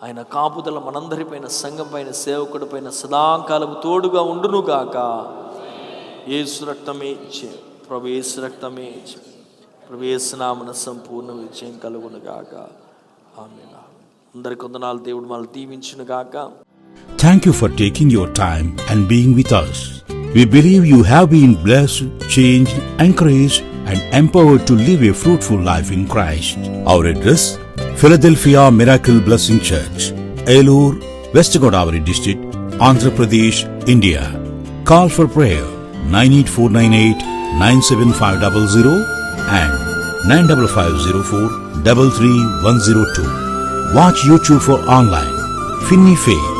S2: ఆయన కాపుదల మనందరిపైన, సంఘం పైన, సేవకుడి పైన సదాకాలము తోడుగా ఉండును గాక. యేసు రక్తమే ఇచ్చే, ప్రభు యేసు రక్తమే ఇచ్చే, ప్రభు యేసు నామమున సంపూర్ణ విజయం కలుగును గాక. ఆమేన్. అందరికి వందనాలు. దేవుడు మనల్ని దీవించును గాక.
S1: Thank you for taking your time and being with us. We believe you have been blessed, changed, encouraged, and empowered to live a fruitful life in Christ. Our address: Philadelphia Miracle Blessing Church, Elur, West Godavari District, Andhra Pradesh, India. Call for prayer 98498-97500 and 95504-33102. Watch YouTube for online Finney Faith.